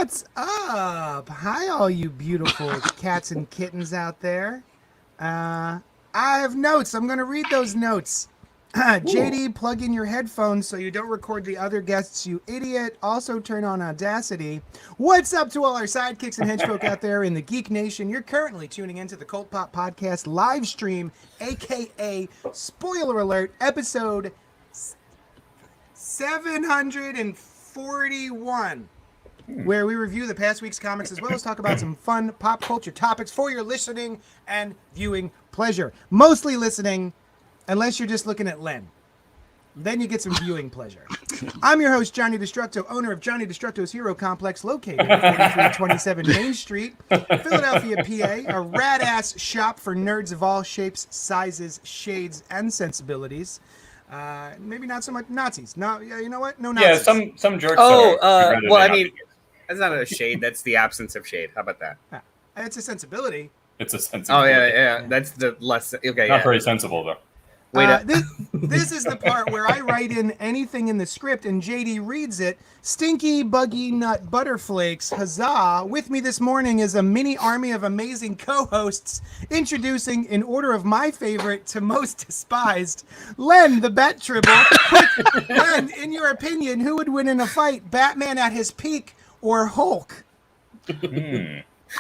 What's up? Hi, all you beautiful cats and kittens out there. I have notes. I'm going to read those notes. JD, plug in your headphones so you don't record the other guests, you idiot. Also, turn on Audacity. What's up to all our sidekicks and henchfolk out there in the Geek Nation? You're currently tuning into the CultPop podcast live stream, aka spoiler alert, episode 741. Where we review the past week's comics as well as talk about some fun pop culture topics for your listening and viewing pleasure. Mostly listening, unless you're just looking at Len. Then you get some viewing pleasure. I'm your host, Johnny Destructo, owner of Johnny Destructo's Hero Complex, located at 4327 Main Street, Philadelphia, PA, a rad-ass shop for nerds of all shapes, sizes, shades, and sensibilities. Maybe not so much Nazis. No, you know what? No Nazis. Yeah, some jerks. Well, I mean, that's not a shade. That's the absence of shade. How about that? It's a sensibility. It's a sensible. Oh yeah. That's the less. Okay, not very sensible though. Wait up. This is the part where I write in anything in the script and JD reads it. Stinky Buggy Nut Butterflakes, huzzah! With me this morning is a mini army of amazing co-hosts, introducing in order of my favorite to most despised, Len the Bat Tribble. Quick, Len, in your opinion, who would win in a fight, Batman at his peak or Hulk?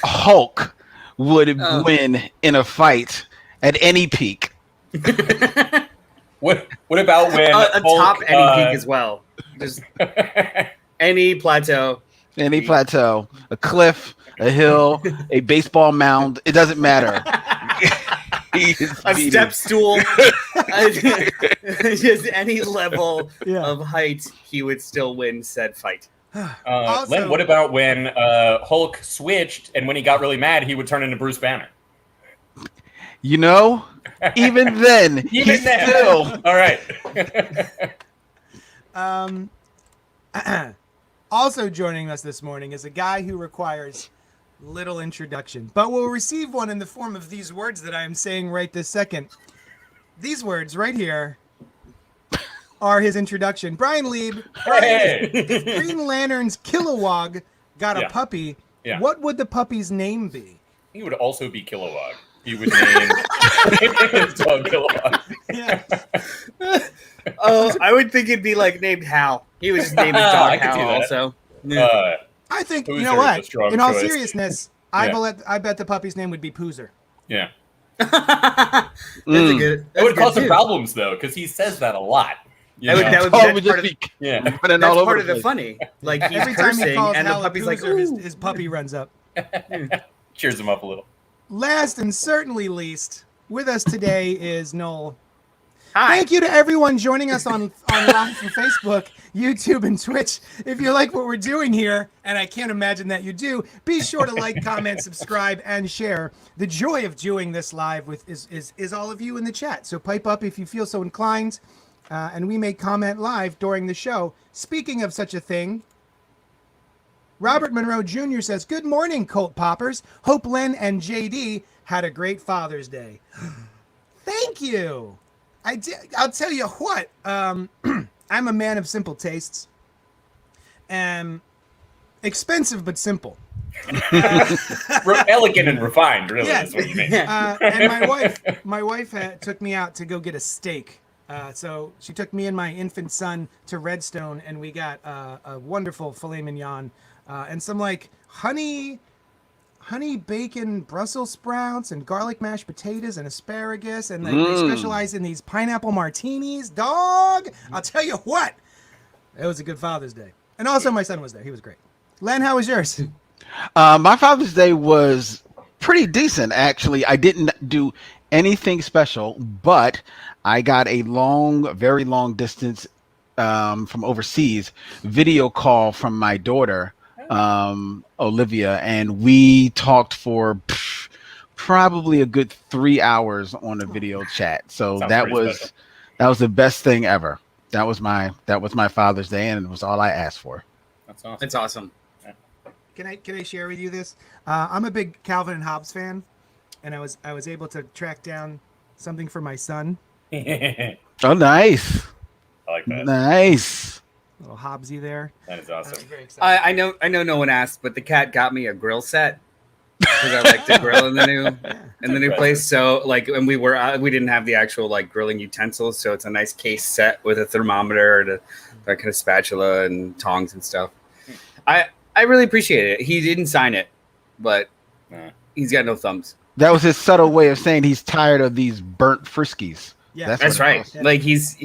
Hulk would win in a fight at any peak. What about when a Hulk, top any peak as well? Just any plateau. Any plateau, a cliff, a hill, a baseball mound. It doesn't matter. A step stool. Just any level of height, he would still win said fight. Len, what about when Hulk switched and when he got really mad, he would turn into Bruce Banner? You know, even then, he's still all right. Also joining us this morning is a guy who requires little introduction, but will receive one in the form of these words that I am saying right this second. These words right here are his introduction. Brian Lieb, Green Lantern's Kilowog got a puppy. Yeah. What would the puppy's name be? He would also be Kilowog. He would name his dog Kilowog. Yeah. I would think it'd be like named Hal. He was just named his dog Hal also. I think, you know what? In all seriousness, I bet the puppy's name would be Poozer. Yeah. That's it would cause some problems, though, because he says that a lot. That's part of the funny. Like, he's every time cursing, he calls and Hal the puppy's Poozer, like, his puppy runs up. Cheers him up a little. Last and certainly least, with us today is Noel. Hi. Thank you to everyone joining us on live from Facebook, YouTube, and Twitch. If you like what we're doing here, and I can't imagine that you do, be sure to like, comment, subscribe, and share. The joy of doing this live with is all of you in the chat. So pipe up if you feel so inclined, and we may comment live during the show. Speaking of such a thing, Robert Monroe Jr. says, "Good morning, Cult Poppers. Hope Len and JD had a great Father's Day." Thank you. I'll tell you what. I'm a man of simple tastes. Expensive but simple. Elegant and refined, really. Yes. Is what you mean. And my wife took me out to go get a steak. So she took me and my infant son to Redstone, and we got a wonderful filet mignon and some like honey bacon Brussels sprouts and garlic mashed potatoes and asparagus, and they specialize in these pineapple martinis. Dog, I'll tell you what, it was a good Father's Day. And also my son was there. He was great. Len, how was yours? My Father's Day was pretty decent, actually. I didn't do anything special, but I got a very long distance from overseas video call from my daughter, Olivia, and we talked for probably a good 3 hours on a video chat. So that was the best thing ever. That was my Father's Day, and it was all I asked for. That's awesome. It's awesome. Can I share with you this? I'm a big Calvin and Hobbes fan, and I was able to track down something for my son. Oh, nice. I like that. Nice. little Hobbsy there. That is awesome. Very excited. I know no one asked, but the cat got me a grill set because I like to grill in the new place. So like, and we didn't have the actual like grilling utensils, so it's a nice case set with a thermometer and that kind of spatula and tongs and stuff. I really appreciate it. He didn't sign it, but he's got no thumbs. That was his subtle way of saying he's tired of these burnt Friskies. Yeah, That's right. Yeah. Like he's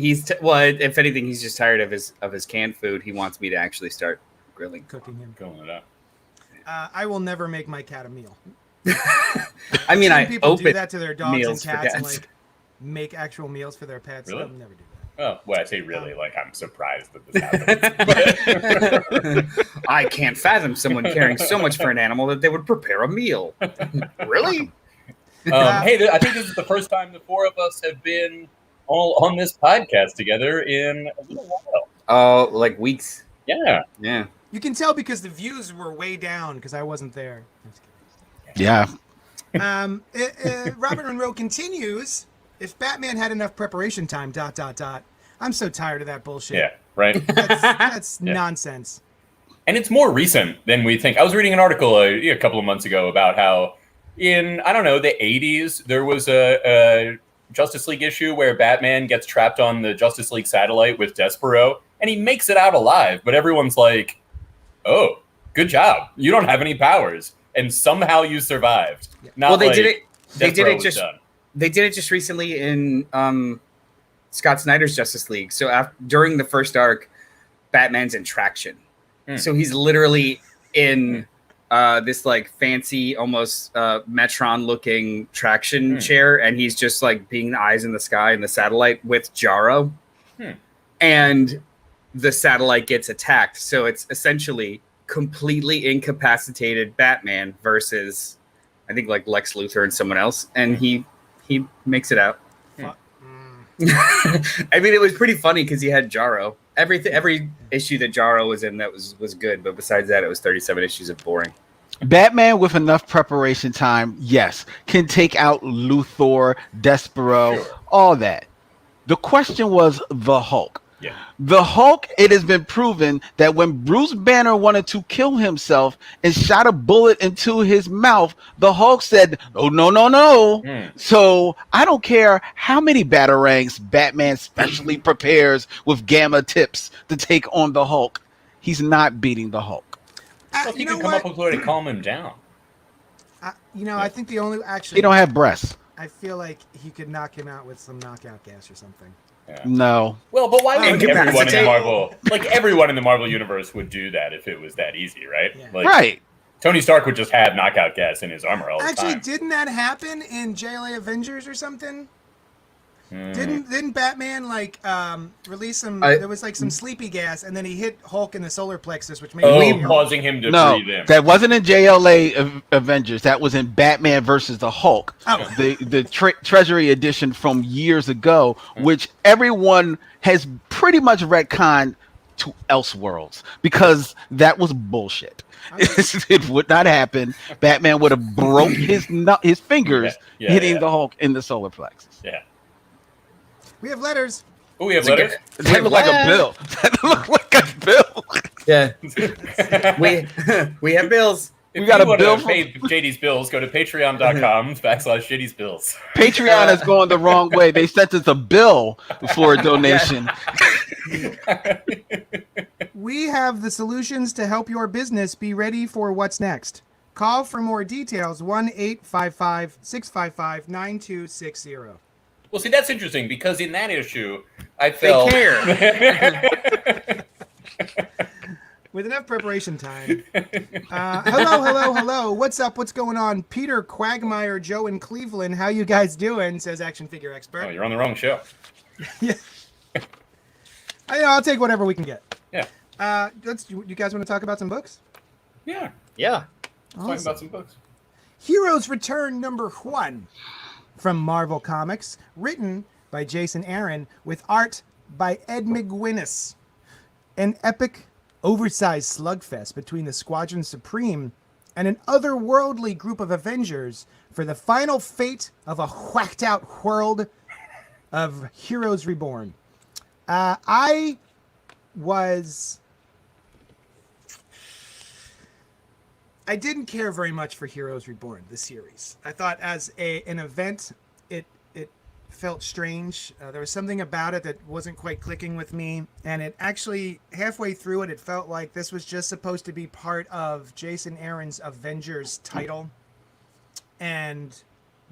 well, if anything, he's just tired of his canned food. He wants me to actually start grilling, cooking him. Grilling it up. I will never make my cat a meal. I mean, Some people do that to their dogs and meals for cats and cats. like make actual meals for their pets. Really? I'll never do that. Oh, well, I say really, like I'm surprised that this happened. I can't fathom someone caring so much for an animal that they would prepare a meal. Really? Hey, I think this is the first time the four of us have been all on this podcast together in a little while. Oh, like weeks. Yeah. Yeah. You can tell because the views were way down because I wasn't there. Yeah. Robert Monroe continues. If Batman had enough preparation time, ... I'm so tired of that bullshit. Yeah, right. That's nonsense. And it's more recent than we think. I was reading an article a couple of months ago about how in, I don't know, the 80s, there was a Justice League issue where Batman gets trapped on the Justice League satellite with Despero, and he makes it out alive. But everyone's like, oh, good job. You don't have any powers. And somehow you survived. Not Well, they like did it. They did Despero it was just. done. They did it just recently in Scott Snyder's Justice League. So during the first arc, Batman's in traction. So he's literally in this like fancy, almost Metron-looking traction chair, and he's just like being the eyes in the sky in the satellite with Jarro. And the satellite gets attacked. So it's essentially completely incapacitated Batman versus, I think, like Lex Luthor and someone else, and he makes it out. I mean, it was pretty funny because he had Jarro. Every issue that Jarro was in that was good, but besides that, it was 37 issues of boring. Batman with enough preparation time, yes, can take out Luthor, Despero, all that. The question was the Hulk. Yeah. The Hulk, it has been proven that when Bruce Banner wanted to kill himself and shot a bullet into his mouth, the Hulk said, oh, no. So I don't care how many batarangs Batman specially prepares with gamma tips to take on the Hulk. He's not beating the Hulk. Well, you can come up with a way to calm him down. I think the only actually... He don't have breasts. I feel like he could knock him out with some knockout gas or something. Yeah. No. Well, but why would everyone in the Incapacitate. Marvel, like everyone in the Marvel universe would do that if it was that easy, right? Yeah. Like, Right. Tony Stark would just have knockout gas in his armor all the Actually, time. didn't that happen in JLA Avengers or something? Didn't Batman like release some? There was like some sleepy gas, and then he hit Hulk in the solar plexus, which made him causing him to No, breathe in. that wasn't in JLA Avengers. That was in Batman versus the Hulk, the Treasury edition from years ago, which everyone has pretty much retconned to Elseworlds because that was bullshit. It would not happen. Batman would have broke his fingers hitting the Hulk in the solar plexus. Yeah. We have letters. Oh, we have letters? That looked like a bill. That looked like a bill. Yeah. we have bills. If got you a want bill to pay JD's bills, go to patreon.com/JD's bills. Patreon is going the wrong way. They sent us a bill for a donation. We have the solutions to help your business be ready for what's next. Call for more details, 1-855-655-9260. Well, see, that's interesting because in that issue, I felt... They care. With enough preparation time. Hello. What's up? What's going on? Peter, Quagmire, Joe in Cleveland. How you guys doing? Says Action Figure Expert. Oh, you're on the wrong show. Yeah. I'll take whatever we can get. Yeah. You guys want to talk about some books? Yeah. Yeah. Talking about some books. Heroes Return #1 from Marvel Comics, written by Jason Aaron with art by Ed McGuinness. An epic, oversized slugfest between the Squadron Supreme and an otherworldly group of Avengers for the final fate of a whacked-out world of Heroes Reborn. I was I didn't care very much for Heroes Reborn, the series. I thought as an event, it felt strange. There was something about it that wasn't quite clicking with me, and it actually halfway through it felt like this was just supposed to be part of Jason Aaron's Avengers title, and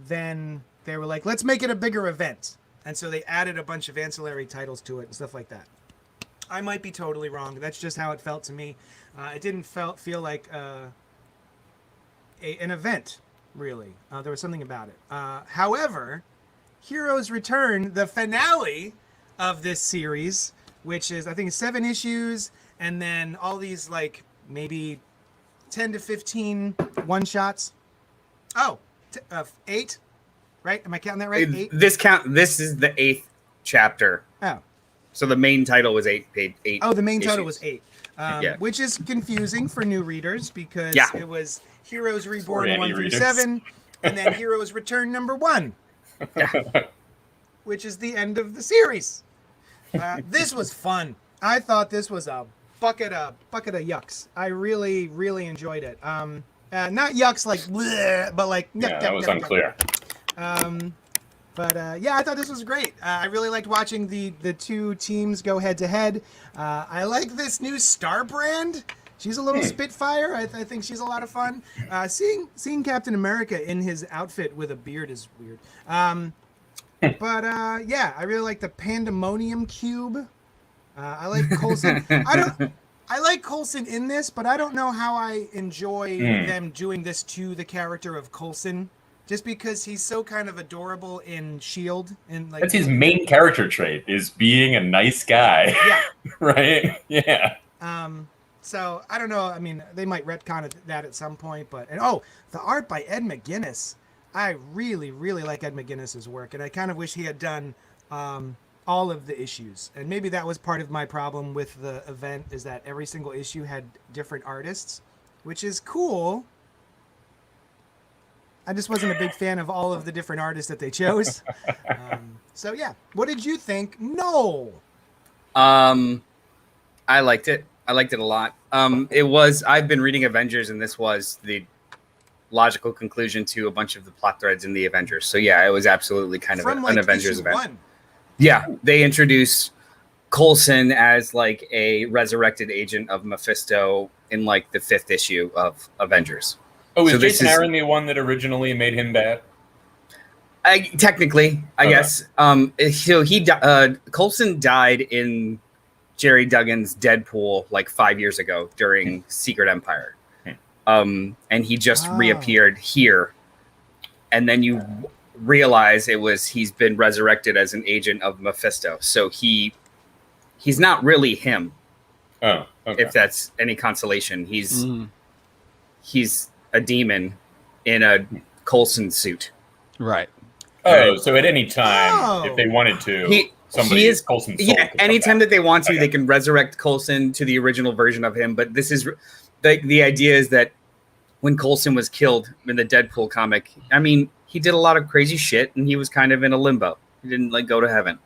then they were like, let's make it a bigger event, and so they added a bunch of ancillary titles to it and stuff like that. I might be totally wrong. That's just how it felt to me. It didn't feel like an event, really. There was something about it. However, Heroes Return, the finale of this series, which is, I think, 7 issues, and then all these, like, maybe 10 to 15 one-shots. Oh, 8, right? Am I counting that right? 8? This is the 8th chapter. Oh. So the main title was 8. Oh, the main issues. title was 8. Which is confusing for new readers because it was Heroes Reborn 1 through 7, and then Heroes Return number 1. Which is the end of the series. This was fun. I thought this was a bucket of yucks. I really, really enjoyed it. Not yucks like bleh, but like that was unclear. But I thought this was great. I really liked watching the two teams go head to head. I like this new Star Brand. She's a little Spitfire. I think she's a lot of fun. Seeing Captain America in his outfit with a beard is weird. I really like the Pandemonium Cube. I like Coulson. I like Coulson in this, but I don't know how I enjoy them doing this to the character of Coulson. Just because he's so kind of adorable in S.H.I.E.L.D. And like that's his main character trait, is being a nice guy. Yeah. Right? Yeah. So I don't know. I mean, they might retcon that at some point, but the art by Ed McGuinness. I really, really like Ed McGuinness's work, and I kind of wish he had done all of the issues. And maybe that was part of my problem with the event, is that every single issue had different artists, which is cool. I just wasn't a big fan of all of the different artists that they chose. What did you think? No. I liked it. I liked it a lot. I've been reading Avengers, and this was the logical conclusion to a bunch of the plot threads in the Avengers. So yeah, it was absolutely kind of an Avengers event. 1. Yeah, they introduced Coulson as like a resurrected agent of Mephisto in like the 5th issue of Avengers. Oh, is Jason Aaron the one that originally made him bad? Technically, I guess. So Coulson died in Jerry Duggan's Deadpool like 5 years ago during Secret Empire. And he just reappeared here. And then you realize he's been resurrected as an agent of Mephisto. So he's not really him. Oh, okay. If that's any consolation. He's a demon in a Coulson suit. Right. Oh, so at any time, if they wanted to, somebody is Coulson's soul. Yeah, anytime that they want to, they can resurrect Coulson to the original version of him. But this is the idea is that when Coulson was killed in the Deadpool comic, I mean, he did a lot of crazy shit, and he was kind of in a limbo. He didn't go to heaven,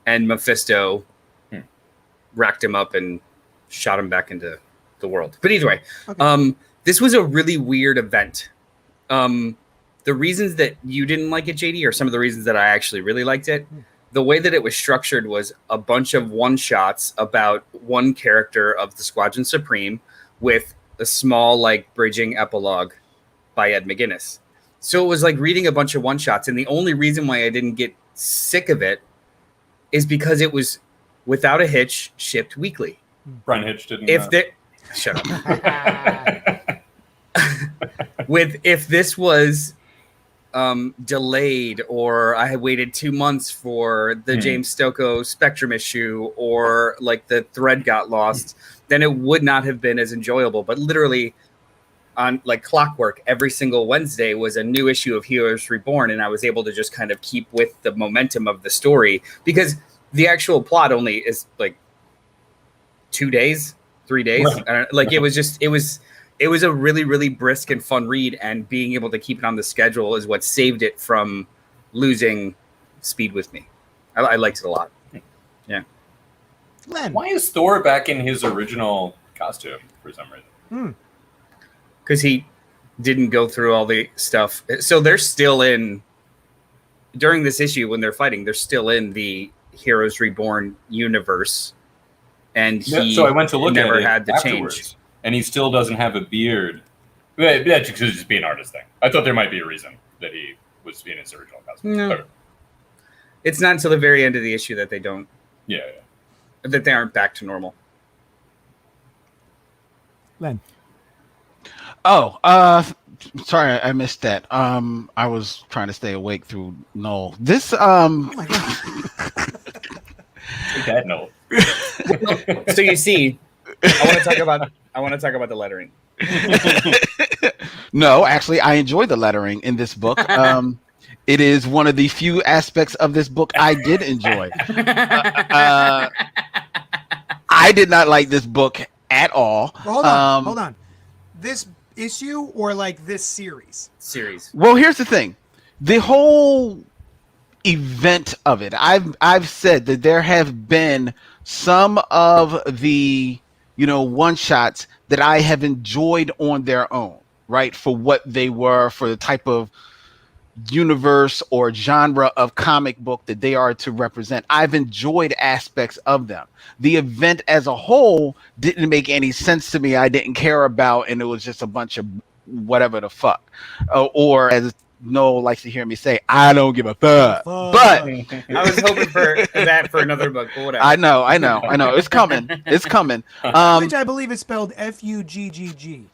and Mephisto racked him up and shot him back into the world. But either way, this was a really weird event. The reasons that you didn't like it, JD, are some of the reasons that I actually really liked it. The way that it was structured was a bunch of one-shots about one character of the Squadron Supreme with a small, like, bridging epilogue by Ed McGuinness. So it was like reading a bunch of one-shots, and the only reason why I didn't get sick of it is because it was without a hitch, shipped weekly. Brian Hitch didn't. Shut up. If this was delayed, or I had waited 2 months for the James Stokoe Spectrum issue, or like the thread got lost, then it would not have been as enjoyable. But literally on like clockwork, every single Wednesday was a new issue of Heroes Reborn, and I was able to just kind of keep with the momentum of the story, because the actual plot only is like 2 days, 3 days. Right. It was a really, really brisk and fun read, and being able to keep it on the schedule is what saved it from losing speed with me. I liked it a lot. Yeah. Len. Why is Thor back in his original costume for some reason? Because he didn't go through all the stuff. So they're still in, during this issue when they're fighting, they're still in the Heroes Reborn universe. And he so I went to look never at it had the afterwards, change. and he still doesn't have a beard. That's just be an artist thing. I thought there might be a reason that he was in his original costume. No. Okay. It's not until the very end of the issue that they don't, Yeah. that they aren't back to normal. Len. Oh, sorry, I missed that. I was trying to stay awake through Noel. This Oh my god. Take that note. So you see, I want to talk about the lettering. No, actually, I enjoyed the lettering in this book. It is one of the few aspects of this book I did enjoy. I did not like this book at all. Well, hold on. This issue or like this series? Series. Well, here's the thing. The whole event of it. I've said that there have been some of the, one shots that I have enjoyed on their own, right? For what they were, for the type of universe or genre of comic book that they are to represent. I've enjoyed aspects of them. The event as a whole didn't make any sense to me. I didn't care about, and it was just a bunch of whatever the fuck. Or as Noel likes to hear me say, I don't give a fuck. But I was hoping for that for another book, but whatever. I know. It's coming. It's coming. Which I believe is spelled Fuggg.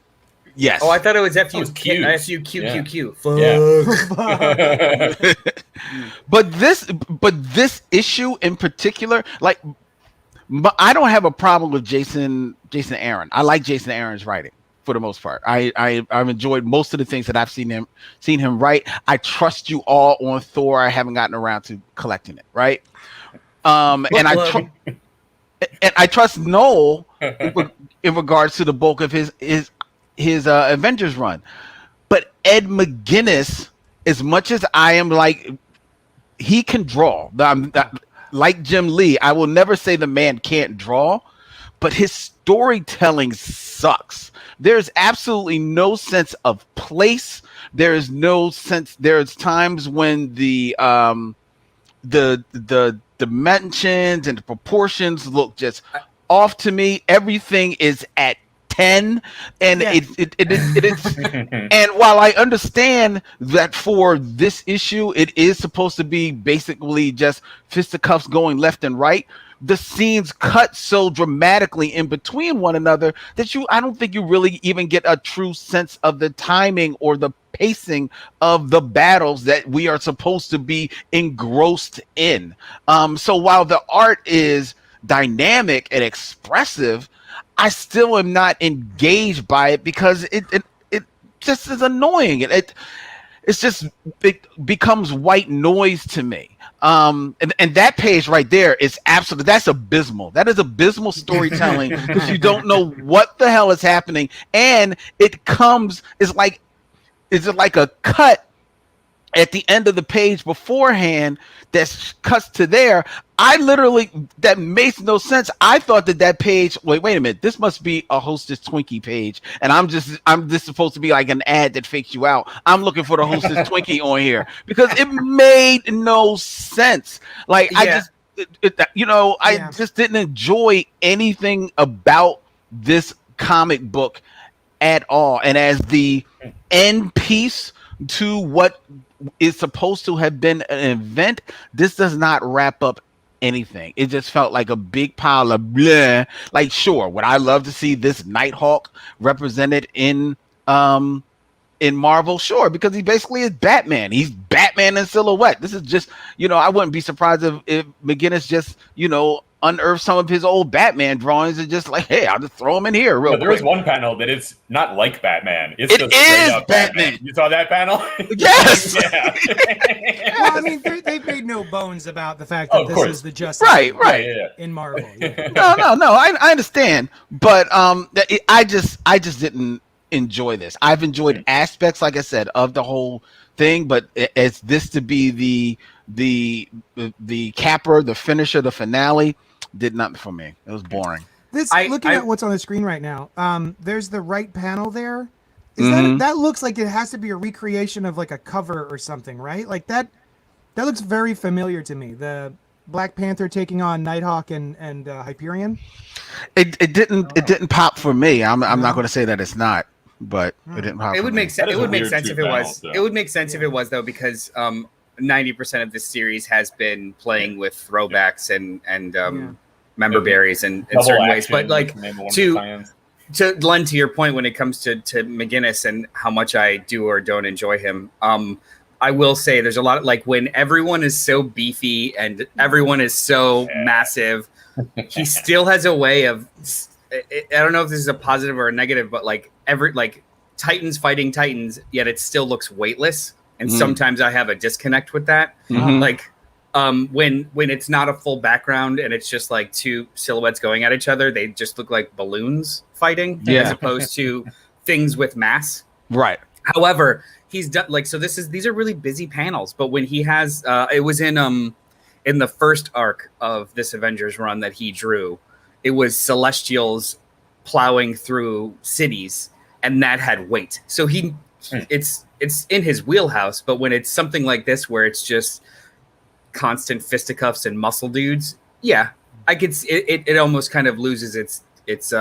Yes. Oh, I thought it was Q. F-U-Q-Q-Q. Yeah. But this issue in particular, like, I don't have a problem with Jason Aaron. I like Jason Aaron's writing for the most part. I've enjoyed most of the things that I've seen him write. I trust you all on Thor. I haven't gotten around to collecting it, right? And I trust Noel in regards to the bulk of his Avengers run. But Ed McGuinness, as much as I am like, he can draw. Like Jim Lee, I will never say the man can't draw, but his storytelling sucks. There's absolutely no sense of place. There is no sense. There's times when the dimensions and the proportions look just off to me. Everything is at 10, and Yeah. it is. And while I understand that for this issue it is supposed to be basically just fisticuffs going left and right, the scenes cut so dramatically in between one another that I don't think you really even get a true sense of the timing or the pacing of the battles that we are supposed to be engrossed in. So while the art is dynamic and expressive, I still am not engaged by it because it just is annoying. It becomes white noise to me. And that page right there is that's abysmal. That is abysmal storytelling because you don't know what the hell is happening, and it's like a cut at the end of the page beforehand that cuts to there. That makes no sense. I thought that page, wait a minute, this must be a Hostess Twinkie page, and I'm this supposed to be like an ad that fakes you out. I'm looking for the Hostess Twinkie on here because it made no sense. Like, yeah. I just didn't enjoy anything about this comic book at all. And as the end piece to what is supposed to have been an event, this does not wrap up anything. It just felt like a big pile of bleh. Like, sure, would I love to see this Nighthawk represented in Marvel? Sure, because he basically is Batman. He's Batman in silhouette. This is just, I wouldn't be surprised if McGuinness just, unearthed some of his old Batman drawings and just like, hey, I'll just throw them in here real quick. There was one panel that it's not like Batman. It is Batman. You saw that panel? Yes. Yeah. Well, I mean, they've made no bones about the fact that this is the Justice League in Marvel. Yeah. No, I understand, but I just didn't enjoy this. I've enjoyed aspects, like I said, of the whole thing, but it's this to be the capper, the finisher, the finale. did nothing for me. It was boring. Looking at what's on the screen right now, there's the right panel there. Is that looks like it has to be a recreation of like a cover or something, right? Like that looks very familiar to me. The Black Panther taking on Nighthawk and Hyperion. It didn't pop for me. I'm not going to say that it's not, but it didn't pop. It would make sense. It would make sense if it was. Though. It would make sense if it was though, because 90% of this series has been playing with throwbacks and member berries in certain ways. But like to lend to your point when it comes to McGinnis and how much I do or don't enjoy him. I will say there's a lot of, like, when everyone is so beefy and everyone is so massive, he still has a way of, I don't know if this is a positive or a negative, but like Titans fighting Titans, yet it still looks weightless. And sometimes I have a disconnect with that. Like when it's not a full background and it's just like two silhouettes going at each other, they just look like balloons fighting as opposed to things with mass. Right. However, he's done these are really busy panels, but when he has it was in the first arc of this Avengers run that he drew, it was Celestials plowing through cities, and that had weight. So it's in his wheelhouse, but when it's something like this where it's just constant fisticuffs and muscle dudes, I could it almost kind of loses its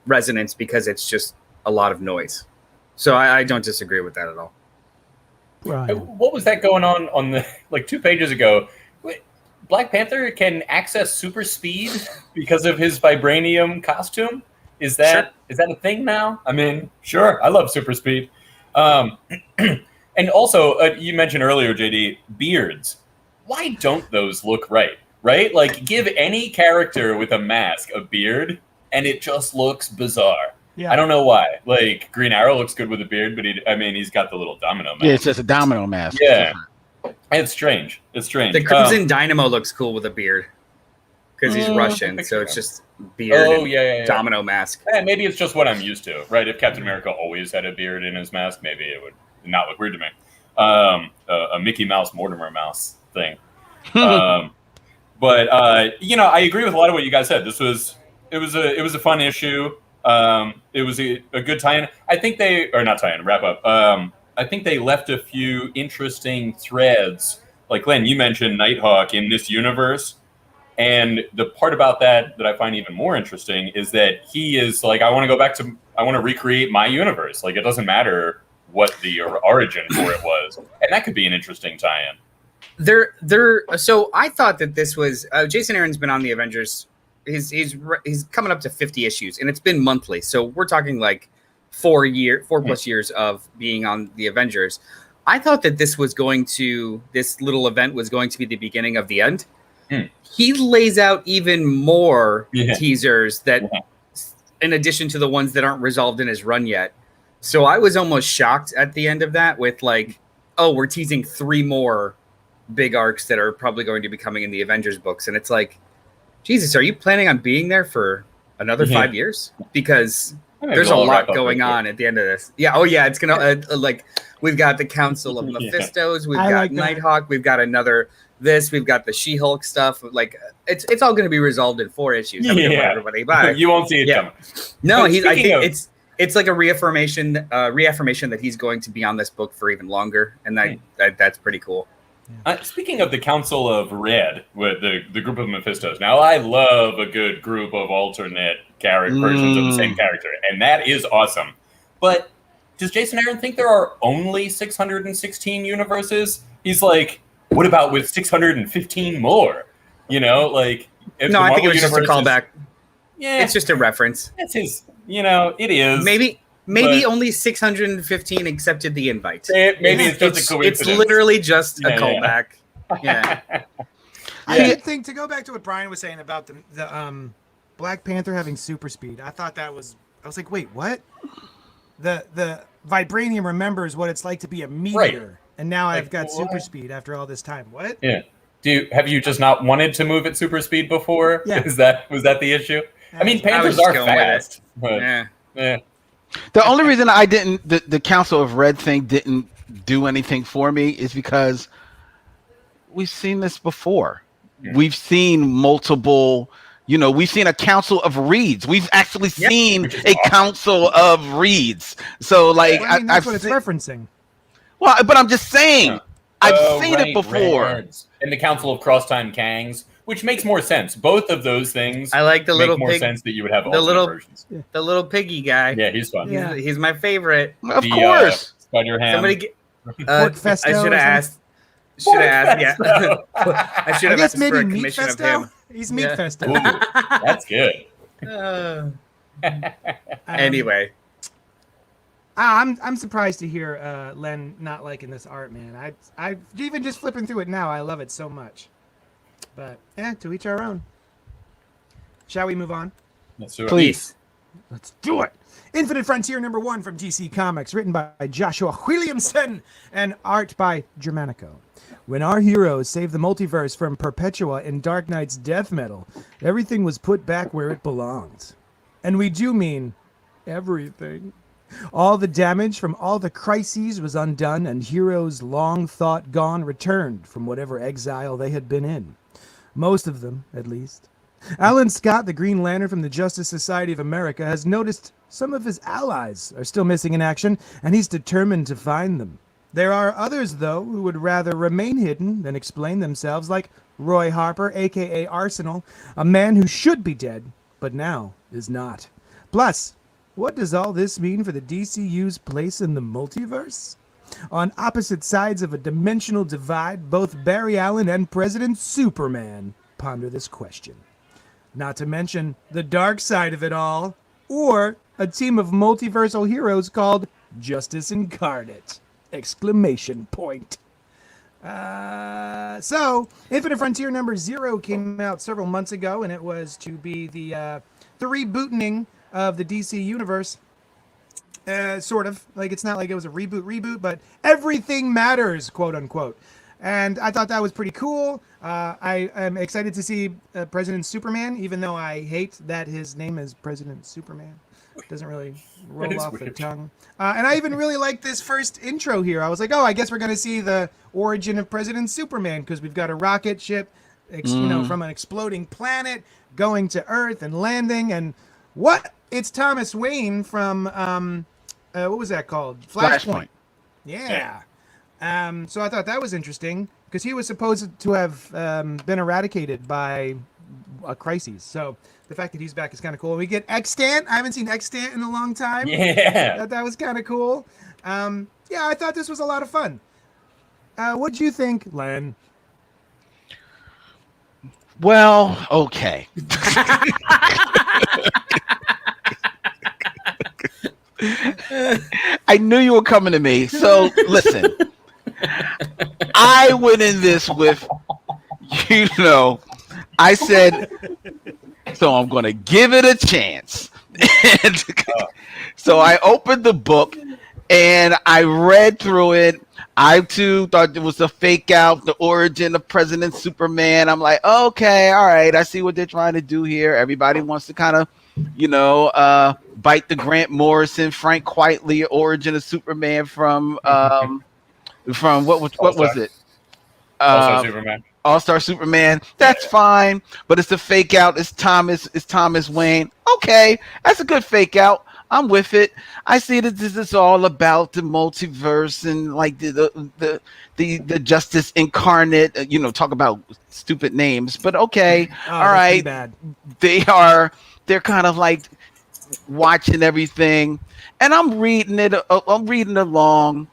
resonance because it's just a lot of noise. So I don't disagree with that at all. Right. What was that going on the 2 pages ago? Black Panther can access super speed because of his vibranium costume. Is that a thing now? I mean, sure. I love super speed. And also, you mentioned earlier, JD, beards. Why don't those look right? Right? Like, give any character with a mask a beard, and it just looks bizarre. Yeah. I don't know why. Like, Green Arrow looks good with a beard, but he's got the little domino mask. Yeah, it's just a domino mask. Yeah. It's strange. The Crimson Dynamo looks cool with a beard because he's Russian, so it's just beard domino mask. Yeah, maybe it's just what I'm used to, right? If Captain America always had a beard in his mask, maybe it would not look weird to me. A Mickey Mouse, Mortimer Mouse thing. But I agree with a lot of what you guys said. It was a fun issue. It was a good tie-in. I think wrap up. I think they left a few interesting threads. Like, Glenn, you mentioned Nighthawk in this universe. And the part about that I find even more interesting is that he is like, I want to recreate my universe. Like, it doesn't matter what the origin for it was. And that could be an interesting tie-in. So I thought that this was Jason Aaron's been on the Avengers. He's coming up to 50 issues, and it's been monthly. So we're talking like 4 plus years of being on the Avengers. I thought that this little event was going to be the beginning of the end. He lays out even more teasers that, in addition to the ones that aren't resolved in his run yet. So I was almost shocked at the end of that with like, oh, we're teasing 3 more big arcs that are probably going to be coming in the Avengers books. And it's like, Jesus, are you planning on being there for another 5 years? Because there's a lot going on at the end of this. Yeah. Oh yeah. It's going to we've got the Council of Mephistos. We've got Nighthawk. We've got we've got the She-Hulk stuff. Like it's all going to be resolved in 4 issues. Everybody, bye. You won't see it coming. No, I think it's like a reaffirmation that he's going to be on this book for even longer. And that's pretty cool. Speaking of the Council of Red, with the group of Mephistos, now I love a good group of alternate versions of the same character, and that is awesome. But does Jason Aaron think there are only 616 universes? He's like, what about with 615 more? No, I think it was just a callback. Yeah, it's just a reference. It's his. It is Maybe only 615 accepted the invite. Maybe it's just a coincidence. It's literally just a callback. Yeah. I did think, to go back to what Brian was saying about the Black Panther having super speed. I was like, wait, what? The vibranium remembers what it's like to be a meteor, and now I've got super speed after all this time. What? Yeah. Have you just not wanted to move at super speed before? Yeah. Was that the issue? I mean, Panthers are fast, but yeah. The only reason the Council of Red thing didn't do anything for me is because we've seen this before. Yeah. We've seen multiple, we've seen a council of reeds. We've actually seen Which is a awesome. council of reeds. So like, Well, I mean, that's I've what it's seen, referencing. well, but I'm just saying, Huh. I've Oh, seen it before. Reds. And the Council of Crosstime Kangs, which makes more sense. Both of those things I like the make little more pig, sense that you would have the alternate little- versions. the little piggy guy. Yeah, he's fun. Yeah. He's my favorite. Of The, course. Spider Ham. Somebody get. Pork Festo I should or have something? asked. Should have asked. Yeah. Festo. I should I have guess asked maybe for a Meat commission of Festo. him. He's Meat Yeah. Festo. Ooh, that's good. Anyway, I'm surprised to hear Len not liking this art, man. I even just flipping through it now, I love it so much. But to each our own. Shall we move on? Let's do it. Please. Let's do it. Infinite Frontier #1 from DC Comics, written by Joshua Williamson and art by Germanico. When our heroes saved the multiverse from Perpetua in Dark Knight's death metal, everything was put back where it belonged. And we do mean everything. All the damage from all the crises was undone, and heroes long thought gone returned from whatever exile they had been in. Most of them, at least. Alan Scott, the Green Lantern from the Justice Society of America, has noticed some of his allies are still missing in action, and he's determined to find them. There are others, though, who would rather remain hidden than explain themselves, like Roy Harper, a.k.a. Arsenal, a man who should be dead, but now is not. Plus, what does all this mean for the DCU's place in the multiverse? On opposite sides of a dimensional divide, both Barry Allen and President Superman ponder this question. Not to mention the dark side of it all, or a team of multiversal heroes called Justice Incarnate! Exclamation point. So, Infinite Frontier #0 came out several months ago, and it was to be the rebooting of the DC universe. Sort of. Like, it's not like it was a reboot, but everything matters, quote unquote. And I thought that was pretty cool. I am excited to see President Superman, even though I hate that his name is President Superman. It doesn't really roll off the tongue. And I even really like this first intro here. I was like, oh, I guess we're going to see the origin of President Superman, because we've got a rocket ship from an exploding planet going to Earth and landing. And what? It's Thomas Wayne from, what was that called? Flashpoint. Yeah. So I thought that was interesting, because he was supposed to have been eradicated by a crisis. So the fact that he's back is kind of cool. And we get Extant. I haven't seen Extant in a long time. Yeah. That was kind of cool. Yeah, I thought this was a lot of fun. What'd you think, Len? Well, okay. I knew you were coming to me. So listen, I went in this with, I said, so I'm going to give it a chance. And so I opened the book and I read through it. I too thought it was a fake out, the origin of President Superman. I'm like, okay, all right. I see what they're trying to do here. Everybody wants to kind of, bite the Grant Morrison, Frank Quitely origin of Superman from what was it? Also Superman. All-Star Superman. That's fine, but it's a fake out. It's Thomas Wayne. Okay, that's a good fake out. I'm with it. I see that this is all about the multiverse and like the Justice Incarnate. Talk about stupid names, but okay, all right. Bad. They're kind of like watching everything, and I'm reading it. I'm reading along.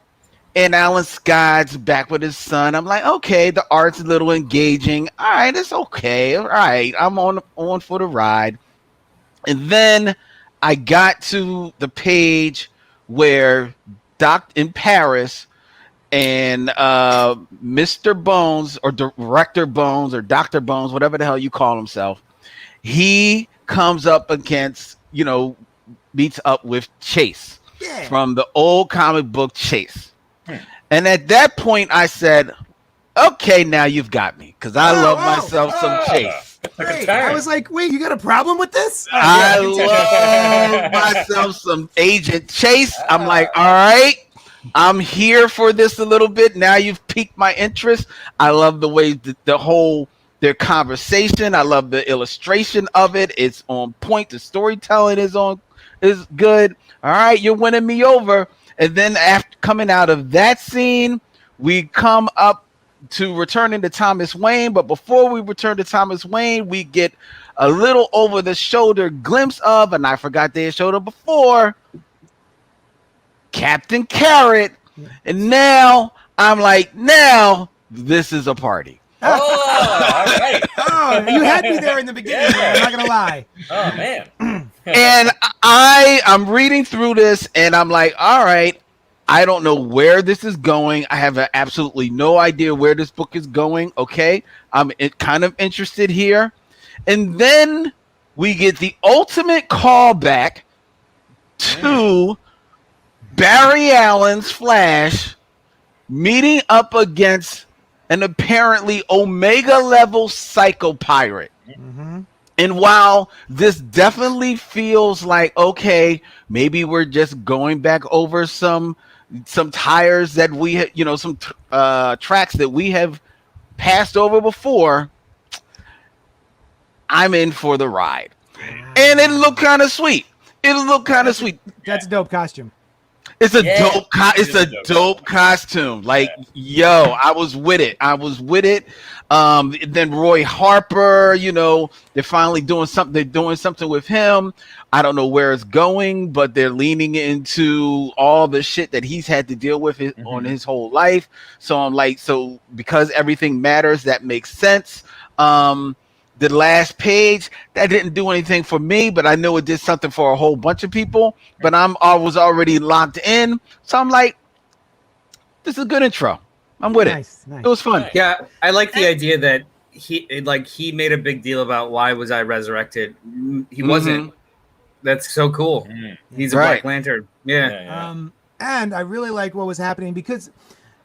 And Alan Scott's back with his son. I'm like, okay, the art's a little engaging. All right, it's okay. All right, I'm on for the ride. And then I got to the page where in Paris and Mr. Bones or Director Bones or Dr. Bones, whatever the hell you call himself, he comes up against, meets up with Chase from the old comic book Chase. And at that point, I said, okay, now you've got me, because I love myself some Chase. Great. I was like, wait, you got a problem with this? I love myself some Agent Chase. I'm like, all right, I'm here for this a little bit. Now you've piqued my interest. I love the way the whole their conversation. I love the illustration of it. It's on point. The storytelling is good. All right, you're winning me over. And then after coming out of that scene, we come up to returning to Thomas Wayne. But before we return to Thomas Wayne, we get a little over the shoulder glimpse of, and I forgot they had showed up before, Captain Carrot. And now I'm like, now this is a party. Oh, all right. Oh, you had me there in the beginning. Yeah. I'm not gonna lie. Oh man. And I'm reading through this and I'm like, all right, I don't know where this is going. I have absolutely no idea where this book is going. Okay, I'm kind of interested here. And then we get the ultimate callback to Barry Allen's Flash meeting up against an apparently Omega level psycho pirate. Mm-hmm. And while this definitely feels like, okay, maybe we're just going back over some tires that we some tracks that we have passed over before, I'm in for the ride. And it looked kind of sweet. That's a dope costume. It's a Yeah. dope costume. Like, yo, I was with it. Then Roy Harper, they're finally doing something. They're doing something with him. I don't know where it's going, but they're leaning into all the shit that he's had to deal with on his whole life. So I'm like, so because everything matters, that makes sense. The last page, that didn't do anything for me, but I know it did something for a whole bunch of people. But I was already locked in, so I'm like, this is a good intro. I'm with it. Nice. It was fun. Nice. Yeah, I like the idea that he made a big deal about why was I resurrected. He wasn't. That's so cool. He's a Black Lantern. Yeah. And I really like what was happening because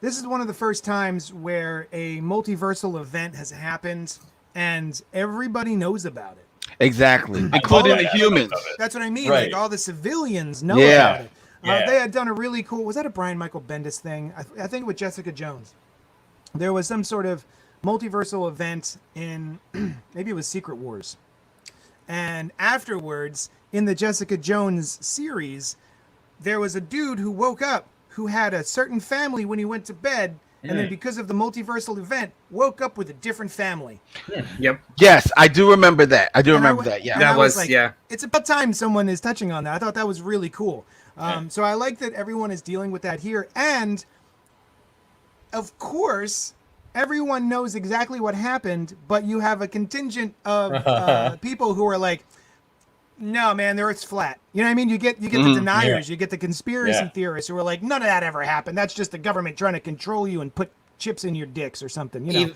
this is one of the first times where a multiversal event has happened and everybody knows about it. Exactly, including the humans. That's what I mean. Right. Like all the civilians know about it. Yeah. They had done a really cool. Was that a Brian Michael Bendis thing? I think with Jessica Jones, there was some sort of multiversal event in maybe it was Secret Wars, and afterwards in the Jessica Jones series, there was a dude who woke up who had a certain family when he went to bed. And then because of the multiversal event, woke up with a different family. Yep. Yes, I do remember that. Yeah. That was yeah. It's about time someone is touching on that. I thought that was really cool. So I like that everyone is dealing with that here. And, of course, everyone knows exactly what happened, but you have a contingent of people who are like, no, man, the Earth's flat. You know what I mean? You get the deniers, you get the conspiracy theorists who are like, none of that ever happened. That's just the government trying to control you and put chips in your dicks or something.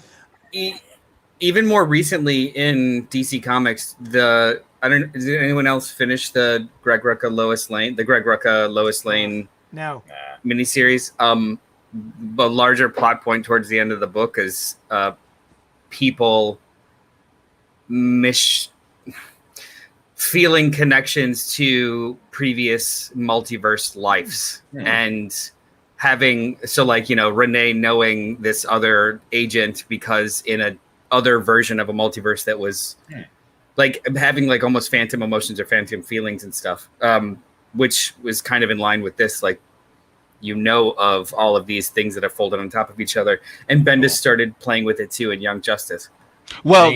Even more recently in DC Comics, did anyone else finish the Greg Rucka Lois Lane No. miniseries? The larger plot point towards the end of the book is people feeling connections to previous multiverse lives and having Renee knowing this other agent because in a other version of a multiverse that was like having like almost phantom emotions or phantom feelings and stuff, which was kind of in line with this, like, of all of these things that are folded on top of each other. And Bendis started playing with it too in Young Justice. Well,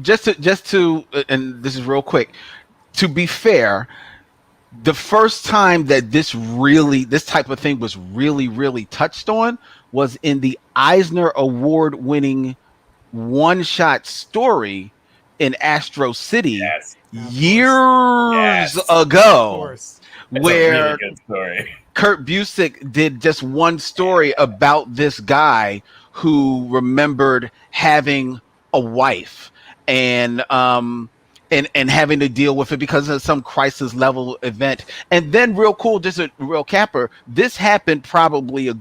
just to and this is real quick, to be fair, the first time that this type of thing was really touched on was in the Eisner Award winning one-shot story in Astro City years ago, where really good story. Kurt Busiek did just one story about this guy who remembered having a wife and having to deal with it because of some crisis level event. And then real cool, just a real capper, this happened probably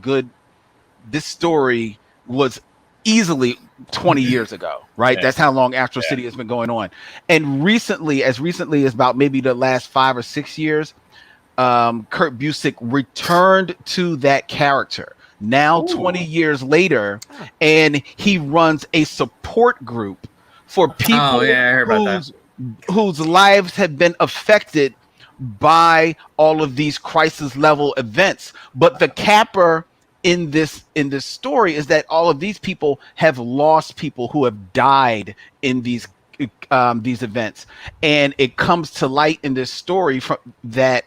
this story was easily 20 years ago, right? That's how long Astro City has been going on. And as recently as about maybe the last 5 or 6 years, Kurt Busiek returned to that character. now 20 years later, and he runs a support group for people I heard about that. whose lives have been affected by all of these crisis level events. But the capper in this story is that all of these people have lost people who have died in these events, and it comes to light in this story from that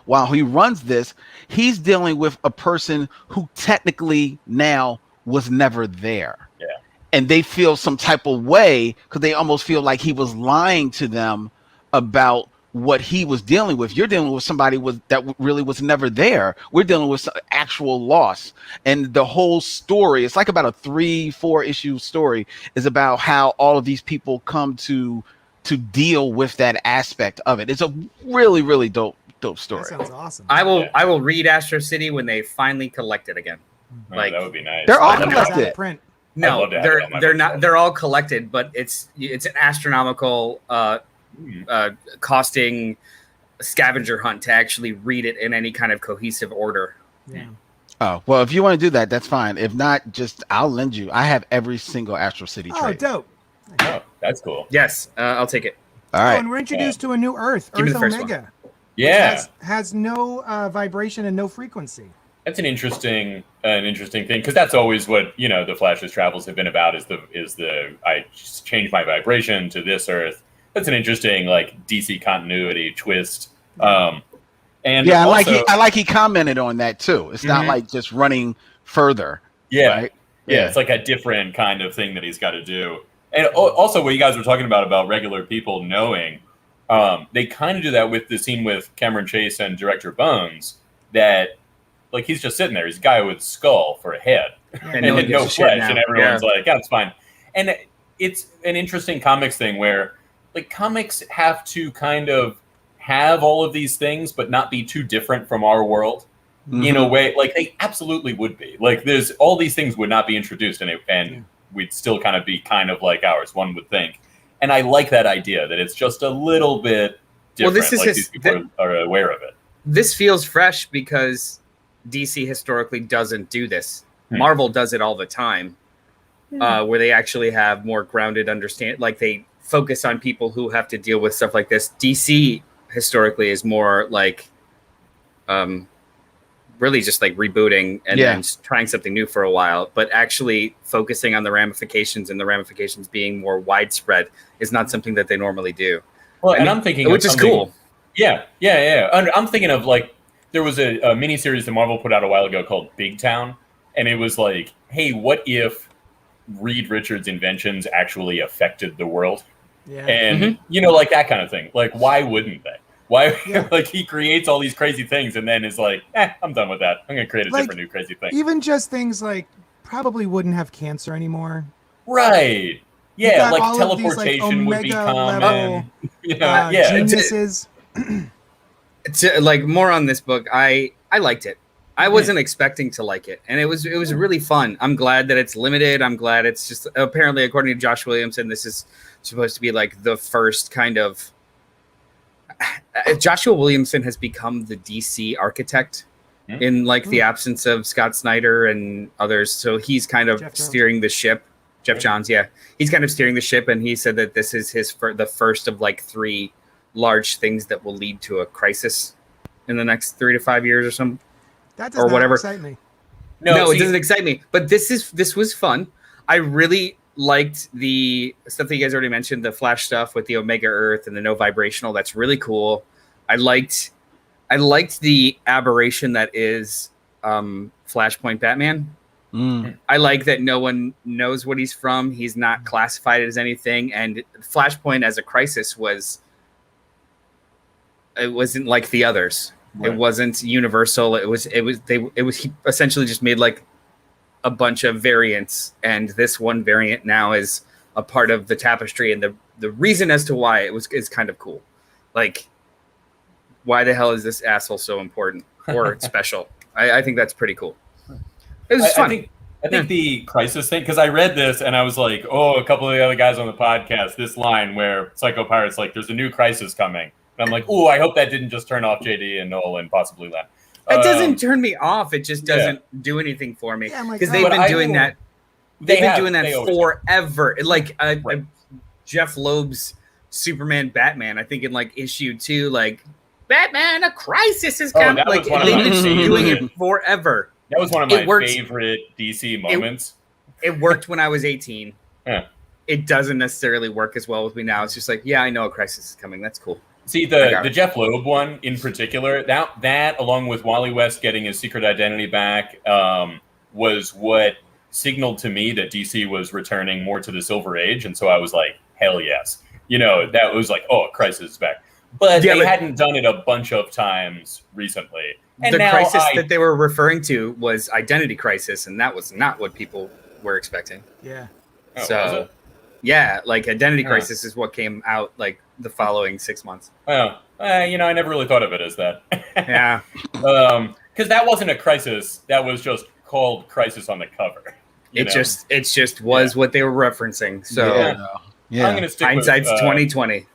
while he runs this, he's dealing with a person who technically now was never there. Yeah. And they feel some type of way because they almost feel like he was lying to them about what he was dealing with. You're dealing with somebody that really was never there. We're dealing with some actual loss. And the whole story, it's like about a 3-4 issue story, is about how all of these people come to deal with that aspect of it. It's a really, really dope story. That sounds awesome. I will read Astro City when they finally collect it again. That would be nice. They're all It's out of collected. print. No, I'd love to have it on my they're not. bookshelf. They're all collected, but it's an astronomical costing scavenger hunt to actually read it in any kind of cohesive order. Yeah. Oh, well, if you want to do that, that's fine. If not, I'll lend you. I have every single Astro City Oh, trade. dope. Oh, that's cool. Yes, I'll take it. All Oh, right. and we're introduced to a new Earth, Give me Earth the first Omega. Yeah. Has no vibration and no frequency. That's an interesting thing, because that's always what the Flash's travels have been about. Is the I just change my vibration to this Earth. That's an interesting DC continuity twist. And Yeah, also, I like he commented on that too. It's not Mhm. like just running further. yeah, Right? yeah, it's like a different kind of thing that he's got to do. And also, what you guys were talking about regular people knowing, they kind of do that with the scene with Cameron Chase and Director Bones. That he's just sitting there. He's a guy with a skull for a head. And and one gives no a shit flesh, now. and everyone's like, "Yeah, it's fine." And it's an interesting comics thing where, comics have to kind of have all of these things, but not be too different from our world in a way. They absolutely would be. There's all these things would not be introduced, and we'd still kind of be kind of like ours. One would think, and I like that idea that it's just a little bit different. Well, this is these people are aware of it. This feels fresh because DC historically doesn't do this. Marvel does it all the time, where they actually have more grounded understanding. They focus on people who have to deal with stuff like this. DC historically is more really just rebooting and then trying something new for a while, but actually focusing on the ramifications, and the ramifications being more widespread is not something that they normally do. Well, and I'm thinking, which is cool. Yeah. I'm thinking of there was a miniseries that Marvel put out a while ago called Big Town, and it was hey, what if Reed Richards' inventions actually affected the world? Yeah. And that kind of thing. Why wouldn't they? Why he creates all these crazy things and then is I'm done with that. I'm gonna create a different new crazy thing. Even just things probably wouldn't have cancer anymore. Right. You've Yeah, got all of these, teleportation would be Omega common. level, geniuses. More on this book, I liked it. I wasn't expecting to like it, and it was really fun. I'm glad that it's limited. I'm glad it's just, apparently, according to Josh Williamson, this is supposed to be the first kind of. Joshua Williamson has become the DC architect in the absence of Scott Snyder and others. So he's kind of steering the ship. Jeff Johns, yeah, he's kind of steering the ship, and he said that this is the first of 3 large things that will lead to a crisis in the next 3 to 5 years or something. That does not excite me. No, it doesn't excite me. But this was fun. I really liked the stuff that you guys already mentioned, the Flash stuff with the Omega Earth and the no vibrational. That's really cool. I liked the aberration that is Flashpoint Batman. I like that no one knows what he's from. He's not classified as anything, and Flashpoint as a crisis wasn't like the others. Right. It wasn't universal. He essentially just made a bunch of variants, and this one variant now is a part of the tapestry, and the reason as to why is kind of cool. Why the hell is this asshole so important or special? I think that's pretty cool. It was fun. I think the crisis thing, because I read this and I was like, a couple of the other guys on the podcast, this line where Psycho Pirate's there's a new crisis coming. And I'm like, I hope that didn't just turn off JD and Noel and possibly Len. It doesn't turn me off. It just doesn't do anything for me. Yeah, I'm like, because oh, they've but been doing that. They've been doing that always forever. Like Right. Jeff Loeb's Superman Batman, I think in like issue 2, like Batman, a crisis is coming. that Like was one of they've my been doing favorite. it forever. That was one of It my works. favorite DC moments. It worked when I was 18. Yeah. It doesn't necessarily work as well with me now. It's just like, yeah, I know a crisis is coming. That's cool. See, the Jeff Loeb one in particular, that along with Wally West getting his secret identity back, was what signaled to me that DC was returning more to the Silver Age, and so I was like, hell yes. That was like, oh, Crisis is back. But they hadn't done it a bunch of times recently. And the now crisis that they were referring to was Identity Crisis, and that was not what people were expecting. Yeah. Oh, So, yeah, like Identity Crisis is what came out like the following 6 months. Oh, I never really thought of it as that. Yeah. Because that wasn't a crisis. That was just called Crisis on the cover. It just was what they were referencing. So Yeah. I'm going to stick hindsight's with 2020.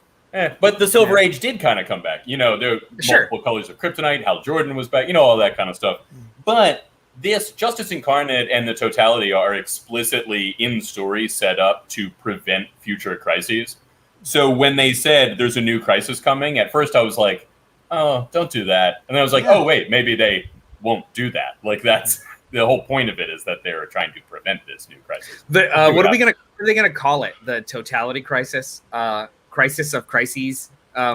but the Silver Age did kind of come back. There were multiple colors of kryptonite. Hal Jordan was back. All that kind of stuff. But this Justice Incarnate and the Totality are explicitly in story set up to prevent future crises. So when they said there's a new crisis coming, at first I was like, oh, don't do that. And then I was like, oh, wait, maybe they won't do that. Like that's the whole point of it is that they're trying to prevent this new crisis. What are they gonna call it? The Totality Crisis? Crisis of Crises? I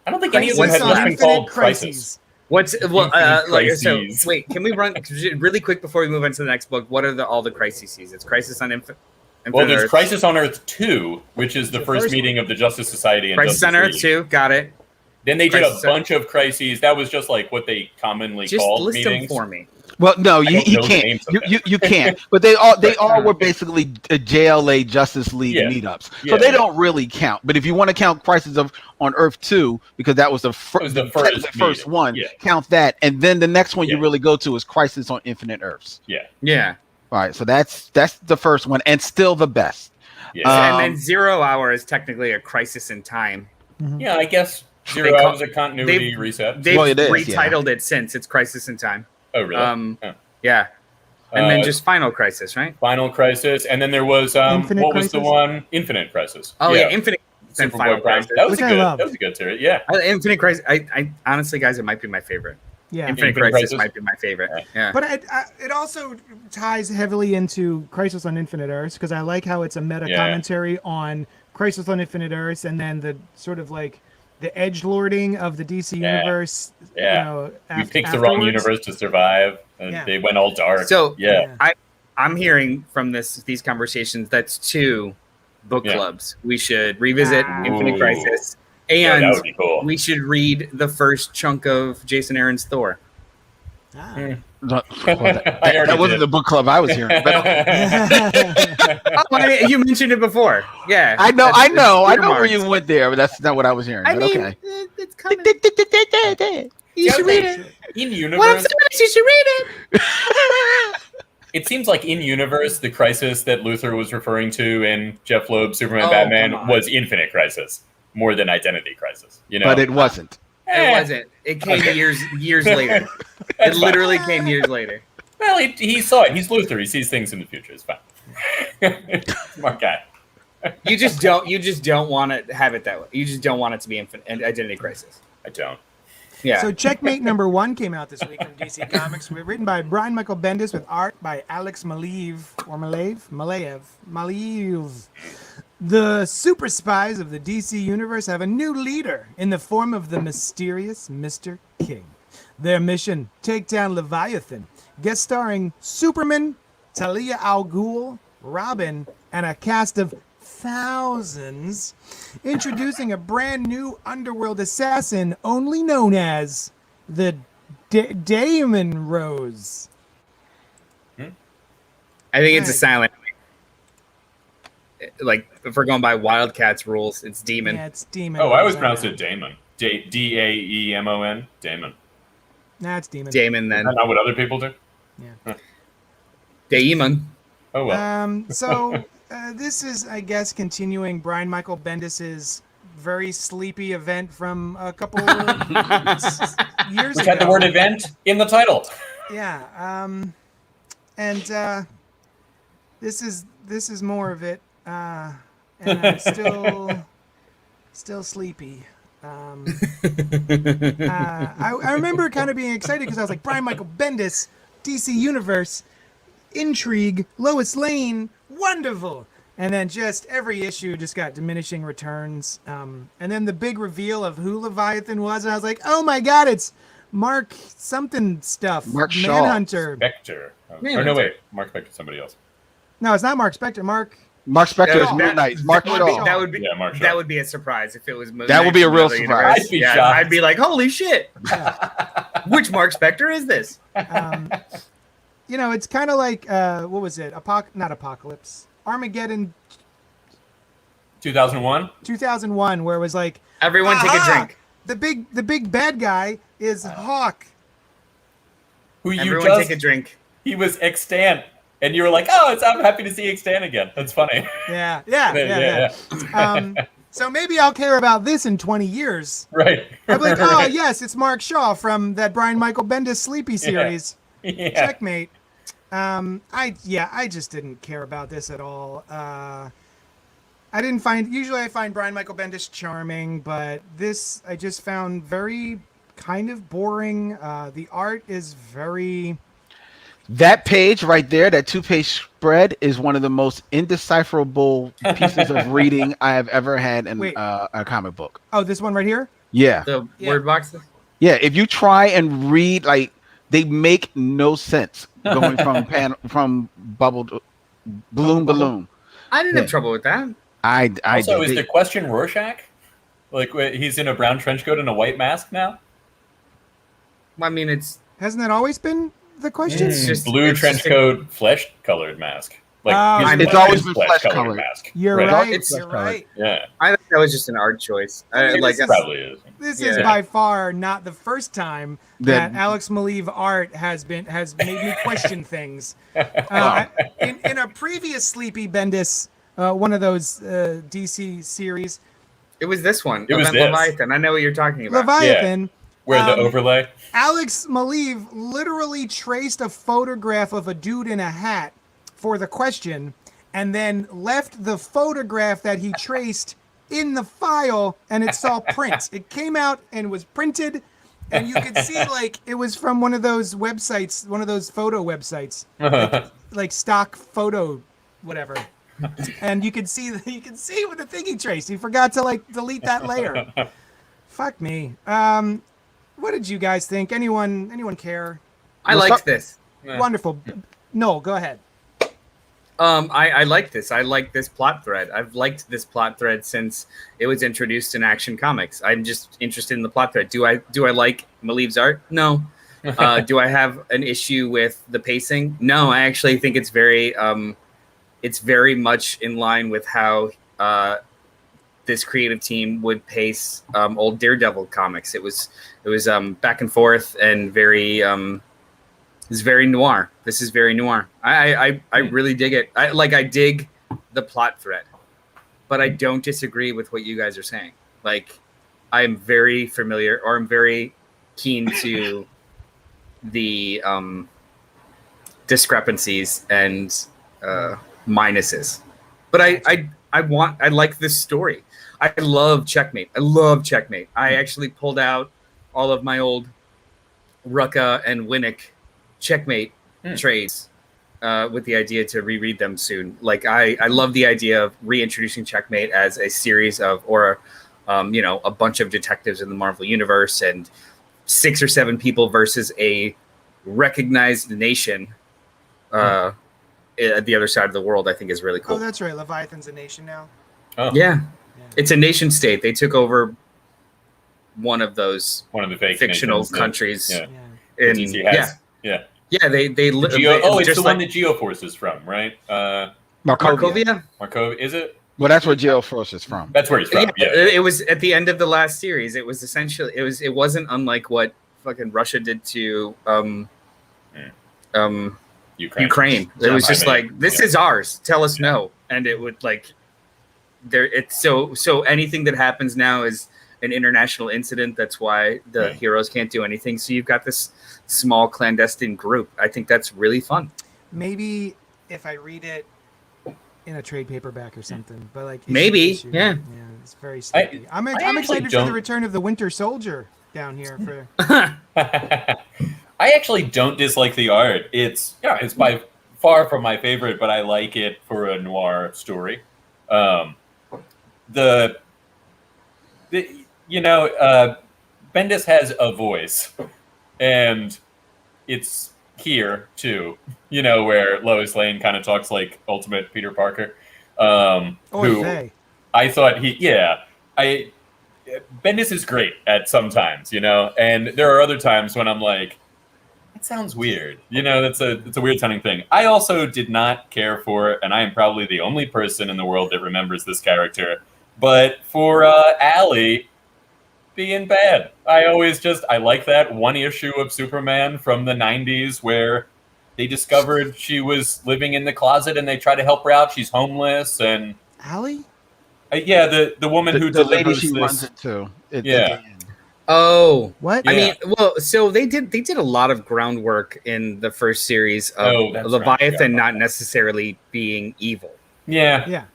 don't think any of them Crisis have on just been Infinite called Crises. crisis. Wait, can we run really quick before we move on to the next book? What are all the crises? It's Crisis on Infinite. Well, there's Crisis on Earth 2, which is the first meeting of the Justice Society and Crisis Justice on Earth League. 2, got it. Then they did a Crisis bunch of crises. That was just like what they commonly Just called list meetings. them for me. Well, no, don't you know the can't. names of You can't. But they all were basically JLA Justice League meetups, so they don't really count. But if you want to count Crisis on Earth 2, because that was the first one, count that, and then the next one you really go to is Crisis on Infinite Earths. Yeah. All right, so that's the first one, and still the best. And then 0 Hour is technically a crisis in time. Yeah, I guess 0 Hour is a continuity reset. They've retitled it since. It's Crisis in Time. Oh, really? Yeah. And then just Final Crisis, right? Final Crisis, and then there was what was the one? Infinite Crisis. Oh yeah, Infinite and Final Crisis. That was That was a good series. Yeah. Infinite Crisis. I honestly, guys, it might be my favorite. Yeah. Infinite Crisis might be my favorite. Yeah. But it also ties heavily into Crisis on Infinite Earths because I like how it's a meta commentary on Crisis on Infinite Earths and then the sort of like the edgelording of the DC universe. Yeah. We picked the wrong universe to survive, and they went all dark. So I'm hearing from these conversations that's 2 book clubs. We should revisit Infinite Crisis. And that would be cool. We should read the first chunk of Jason Aaron's Thor. That wasn't the book club I was hearing. But you mentioned it before. Yeah. I know where you went there, but that's not what I was hearing. Okay. It's coming. You should read it. In universe. What I'm saying is you should read it. It seems like in universe, the crisis that Luthor was referring to in Jeff Loeb's Superman Batman was Infinite Crisis more than Identity Crisis. But it wasn't. It wasn't. It came years later. It literally came years later. Well, he saw it. He's Luthor. He sees things in the future. It's fine. Smart guy. You just don't want to have it that way. You just don't want it to be Identity Crisis. I don't. Yeah. So Checkmate #1 came out this week from DC Comics. Written by Brian Michael Bendis with art by Alex Maleev. The super spies of the DC universe have a new leader in the form of the mysterious Mr. King. Their mission, take down Leviathan, guest starring Superman, Talia al Ghul, Robin, and a cast of thousands, introducing a brand new underworld assassin only known as the Damon Rose. I think it's a silent. Like, if we're going by Wildcats rules, it's Demon. Yeah, it's Demon. Oh, I always pronounced it Damon. Daemon. Damon. Nah, it's Demon. Damon, then. Is that not what other people do? Yeah. Damon. Oh, well. So this is, I guess, continuing Brian Michael Bendis's very sleepy event from a couple of years Which ago. had the word event in the title. Yeah. And this is more of it. And I'm still sleepy. I remember kind of being excited because I was like, Brian Michael Bendis, DC Universe, intrigue, Lois Lane, wonderful. And then just every issue just got diminishing returns. And then the big reveal of who Leviathan was, and I was like, oh my God, it's Mark something stuff. Mark Shaw. Manhunter. Spectre. Or no, wait. Mark Spectre, somebody else. No, it's not Mark Spectre. Mark Spector is Shaw. Moon Knight. Mark Mark Shaw. Shaw. Mark Shaw. That would be a surprise if it was Moon That would Knight be a from real another surprise. universe. I'd be Yeah, shocked. I'd be like, holy shit. Which Mark Spector is this? You know, it's kind of like what was it? Not Apocalypse. Armageddon 2001? 2001, where it was like, Everyone take a aha! drink. The big bad guy is Hawk. Who you Everyone just... take a drink. He was extant. And you were like, oh, I'm happy to see extant again. That's funny. Yeah. So maybe I'll care about this in 20 years. Right. I'll be like, oh, yes, it's Mark Shaw from that Brian Michael Bendis Sleepy series. Yeah. Checkmate. I just didn't care about this at all. Usually I find Brian Michael Bendis charming, but this I just found very kind of boring. The art is very... That page right there, that 2-page spread, is one of the most indecipherable pieces of reading I have ever had in a comic book. Oh, this one right here? Yeah. The word boxes? Yeah, if you try and read, like, they make no sense going from bubble to balloon. I didn't have trouble with that. I Also, did. is the question Rorschach? Like, he's in a brown trench coat and a white mask now? I mean, it's Hasn't that always been the question? It's just- Blue it's trench just a- coat, flesh-colored mask. Like, Oh, his it's always been flesh-colored. mask. You're Right. right. It's- You're right. Yeah. I think that was just an art choice. This is- Probably is. This is Yeah. by far not the first time that Alex Maleev art has made me question things. In a previous Sleepy Bendis, one of those DC series, It was this one. It was Event this. Leviathan. I know what you're talking about. Leviathan, Where the overlay? Alex Maleev literally traced a photograph of a dude in a hat for the question, and then left the photograph that he traced in the file, and it saw print. It came out and was printed, and you could see like it was from one of those websites, one of those photo websites, like stock photo, whatever. And you could see with the thing he traced. He forgot to like delete that layer. Fuck me. What did you guys think? Anyone care? I liked this. Wonderful. No, go ahead. I like this. I like this plot thread. I've liked this plot thread since it was introduced in Action Comics. I'm just interested in the plot thread. Do I like Maleev's art? No. Do I have an issue with the pacing? No. I actually think it's very much in line with how this creative team would pace old Daredevil comics. It was back and forth and very it's very noir. This is very noir. I really dig it. I dig the plot thread, but I don't disagree with what you guys are saying. Like, I'm very familiar, or I'm very keen to the discrepancies and minuses. But I like this story. I love Checkmate. I actually pulled out all of my old Rucka and Winnick Checkmate trades with the idea to reread them soon. Like, I love the idea of reintroducing Checkmate as a series of, or a bunch of detectives in the Marvel universe and 6 or 7 people versus a recognized nation at the other side of the world. I think is really cool. Oh, that's right. Leviathan's a nation now. Oh. Yeah. It's a nation state. They took over one of those One of the fake fictional nations that- countries. Yeah. Yeah. In, DC has. Yeah. they It's just the one like that Geoforce is from, right? Markovia. Markov, is it? Well, that's where Geoforce is from. That's where he's from. Yeah. It was at the end of the last series. It was essentially it wasn't unlike what fucking Russia did to Ukraine. It was just like, this is ours. Tell us no, and it would like it's so anything that happens now is an international incident. That's why the heroes can't do anything. So you've got this small clandestine group. I think that's really fun. Maybe if I read it in a trade paperback or something, but like issue. Yeah, it's very sleepy. I'm excited for the return of the Winter Soldier down here. For I actually don't dislike the art. It's by far from my favorite, but I like it for a noir story. Bendis has a voice, and it's here too. Where Lois Lane kind of talks like Ultimate Peter Parker. Who I thought Bendis is great at sometimes, and there are other times when I'm like, it sounds weird. It's a weird sounding thing. I also did not care for, and I am probably the only person in the world that remembers this character, but for Allie being bad. I like that one issue of Superman from the 90s where they discovered she was living in the closet and they try to help her out. She's homeless and Allie? The woman who the delivers lady she this. runs into. Oh, what? I mean, so they did a lot of groundwork in the first series of Leviathan not necessarily being evil. Yeah.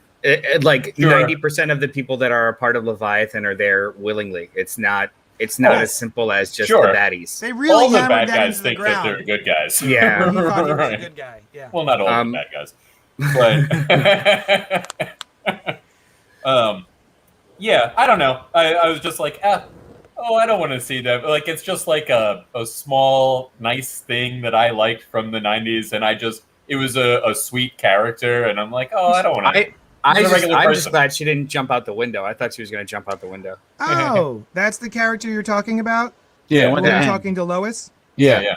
Like 90% of the people that are a part of Leviathan are there willingly. It's not as simple as just the baddies. They really all the bad that guys into think the that ground. they're good guys. Yeah, he thought he was a good guy. Yeah. Well, not all the bad guys, but I don't know. I was just like, I don't want to see that. Like, it's just like a small, nice thing that I liked from the 90s, and it was a sweet character, and I'm like, I don't want to. I'm just glad she didn't jump out the window. I thought she was going to jump out the window. Oh, that's the character you're talking about? Yeah, when you're talking to Lois? Yeah.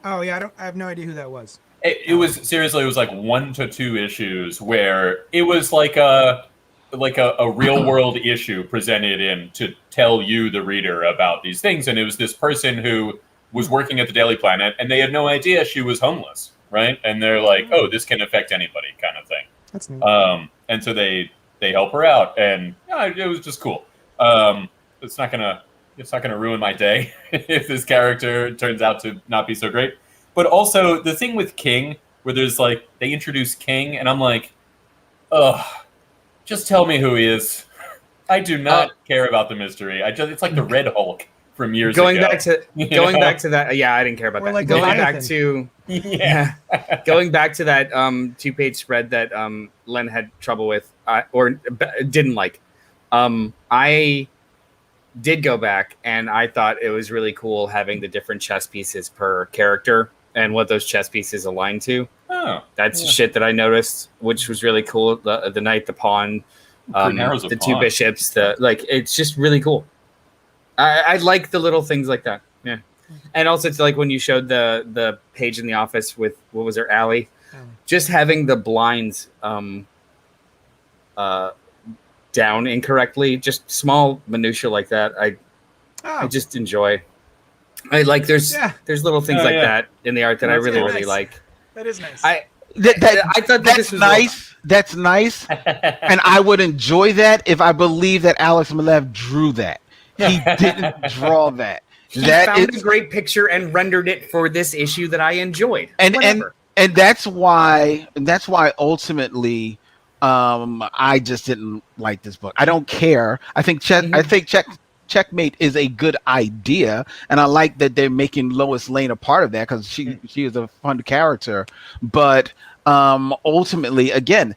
Oh, yeah, I have no idea who that was. It was like 1 to 2 issues where it was like a real world issue presented in to tell you, the reader, about these things. And it was this person who was working at the Daily Planet and they had no idea she was homeless, right? And they're like, oh, this can affect anybody kind of thing. That's neat. And so they help her out, and it was just cool. It's not gonna ruin my day if this character turns out to not be so great. But also the thing with King, where there's like they introduce King, and I'm like, just tell me who he is. I do not care about the mystery. It's like the Red Hulk from years ago. Back to that. Yeah, I didn't care about that. Like going back to going back to that 2-page spread that Len had trouble with or didn't like. I did go back and I thought it was really cool having the different chess pieces per character and what those chess pieces align to. That's shit that I noticed, which was really cool. The knight, the pawn, the two bishops, it's just really cool. I like the little things like that. Yeah. And also it's like when you showed the page in the office with, what was her, Allie? Just having the blinds down incorrectly, just small minutia like that. I just enjoy. I like there's little things that in the art that I really, really like. That is nice. I thought this was nice. That's nice. And I would enjoy that if I believe that Alex Malev drew that. He didn't draw that. He found a great picture and rendered it for this issue that I enjoyed. And that's why ultimately I just didn't like this book. I don't care. I think Checkmate is a good idea, and I like that they're making Lois Lane a part of that because she is a fun character. But ultimately, again,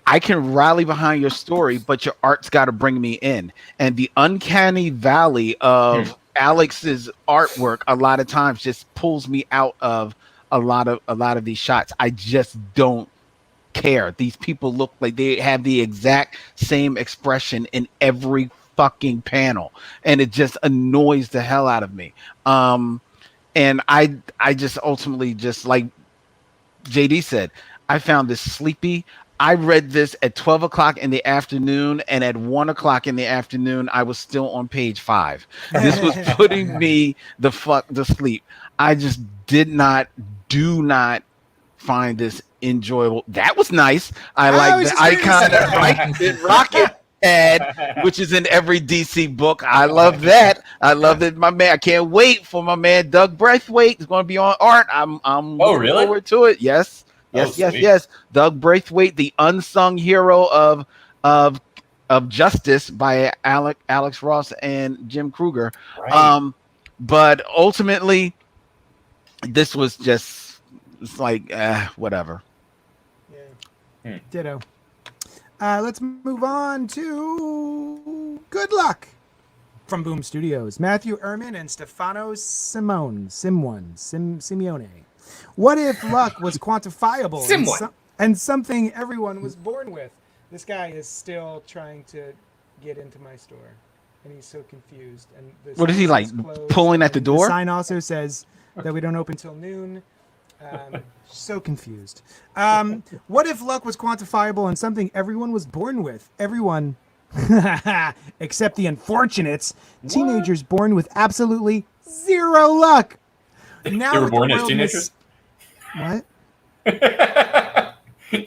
I can rally behind your story, but your art's got to bring me in. And the uncanny valley of Alex's artwork a lot of times just pulls me out of a lot of these shots. I just don't care. These people look like they have the exact same expression in every fucking panel, and it just annoys the hell out of me. And I just ultimately, just like JD said, I found this sleepy. I read this at 12 o'clock in the afternoon, and at 1 o'clock in the afternoon, I was still on page 5. This was putting me to sleep. I just do not find this enjoyable. That was nice. I I like was the just ready to icon say that that. Right Rocket had, which is in every DC book. I love that. I love that. My man, I can't wait for my man Doug Braithwaite is going to be on art. I'm looking really? forward to it. Yes, Oh, yes, yes, sweet. yes. Doug Braithwaite, the unsung hero of of Justice by Alex Ross and Jim Kruger. Right. But ultimately, this was just it's like whatever. Yeah. Ditto. Let's move on to Good Luck from Boom Studios. Matthew Ehrman and Stefano Simeone. What if luck was quantifiable and something everyone was born with? This guy is still trying to get into my store, and he's so confused. And the What is he store like is closed, pulling at the and door? The sign also says that we don't open till noon. So confused. What if luck was quantifiable and something everyone was born with? Everyone, except the unfortunates, teenagers born with absolutely zero luck. Now They were with born the as world teenagers? What?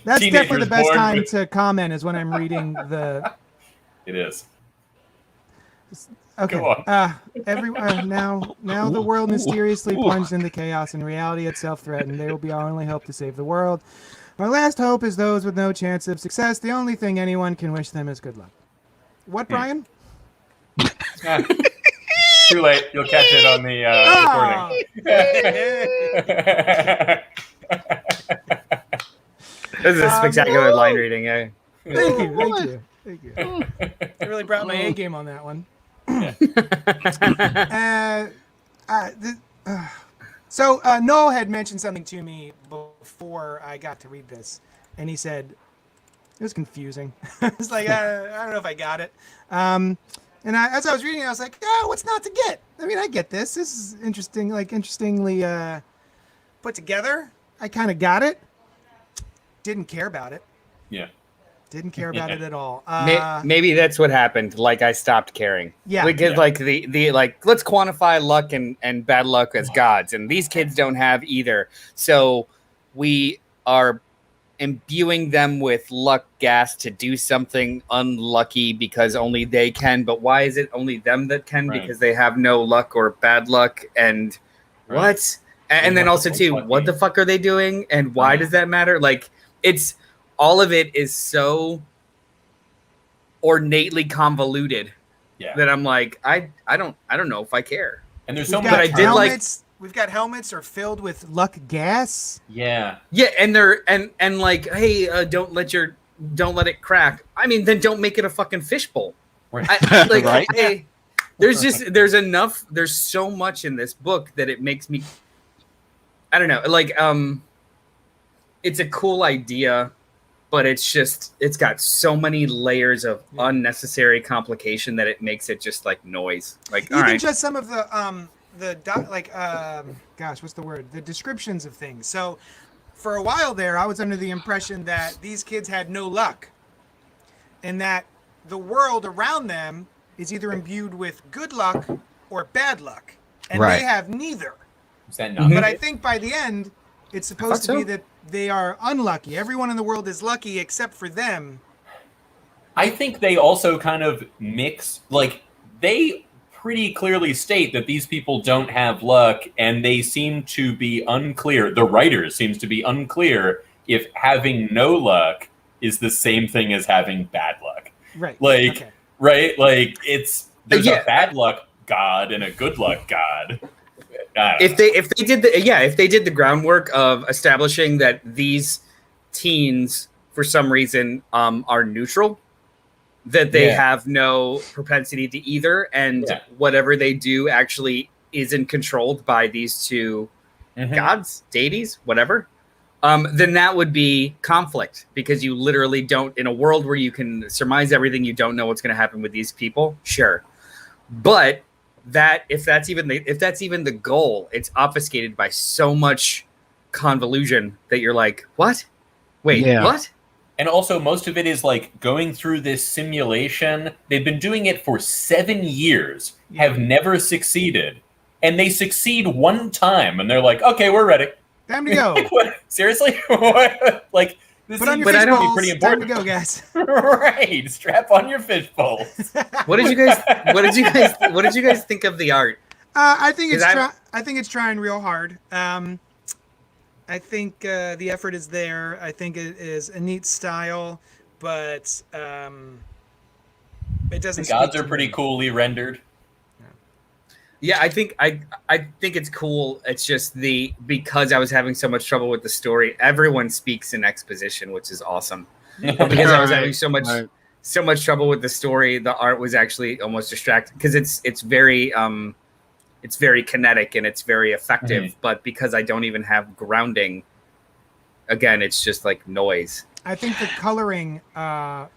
That's Teenagers definitely the best born time with- to comment is when I'm reading the. It is. Okay. Go on. Now the world mysteriously plunged into chaos and reality itself threatened. They will be our only hope to save the world. Our last hope is those with no chance of success. The only thing anyone can wish them is good luck. What, Brian? Too late. You'll catch it on the recording. This is a spectacular line reading. Eh? Thank you. I really brought my A game on that one. So Noel had mentioned something to me before I got to read this, and he said it was confusing. It's like I don't know if I got it. And as I was reading it, I was like, what's not to get? I mean, I get this. This is interesting, interestingly put together. I kind of got it. Didn't care about it. Yeah. Didn't care about it at all. Maybe that's what happened. Like I stopped caring. Yeah. Because like the like let's quantify luck and bad luck as gods, and these kids don't have either. So we are imbuing them with luck gas to do something unlucky because only they can. But why is it only them that can? Right. Because they have no luck or bad luck and what? And then also too, what the fuck are they doing? And why does that matter? Like it's all of it is so ornately convoluted that I'm like, I don't know if I care. And there's so We've much. got helmets. We've got helmets are filled with luck gas. Yeah. Yeah, and they're and like, hey, don't let it crack. I mean, then don't make it a fucking fishbowl. Right. Right. Hey, there's so much in this book that it makes me I don't know, like it's a cool idea, but it's got so many layers of unnecessary complication that it makes it just like noise. Like even just some of gosh, what's the word? The descriptions of things. So for a while there, I was under the impression that these kids had no luck and that the world around them is either imbued with good luck or bad luck. And they have neither. Is that not? But I think by the end, it's supposed to be that they are unlucky. Everyone in the world is lucky except for them. I think they also kind of mix, like, they pretty clearly state that these people don't have luck, and they seem to be unclear. The writer seems to be unclear if having no luck is the same thing as having bad luck. Right. Like, right? Like, there's a bad luck god and a good luck god. If they did the groundwork of establishing that these teens for some reason are neutral, that they have no propensity to either, and whatever they do actually isn't controlled by these two gods, deities, whatever, then that would be conflict, because you literally don't, in a world where you can surmise everything, you don't know what's going to happen with these people. Sure, but that if that's even the goal, it's obfuscated by so much convolution that you're like, what? Wait, what? And also, most of it is like going through this simulation. They've been doing it for 7 years, have never succeeded, and they succeed one time, and they're like, okay, we're ready. Time to go. What? Seriously? What? Like this Put on is your fish gonna be bowls. pretty Time to important. go, guys. Right. Strap on your fish bowls. What did you guys think of the art? I think it's 'Cause I've- I think it's trying real hard. I think the effort is there. I think it is a neat style, but it doesn't. The gods speak are to pretty me. coolly rendered. Yeah, I think it's cool. It's just because I was having so much trouble with the story. Everyone speaks in exposition, which is awesome. But because I was having so much trouble with the story, the art was actually almost distracting because it's very kinetic and it's very effective. Mhm. But because I don't even have grounding, again, it's just like noise. I think the coloring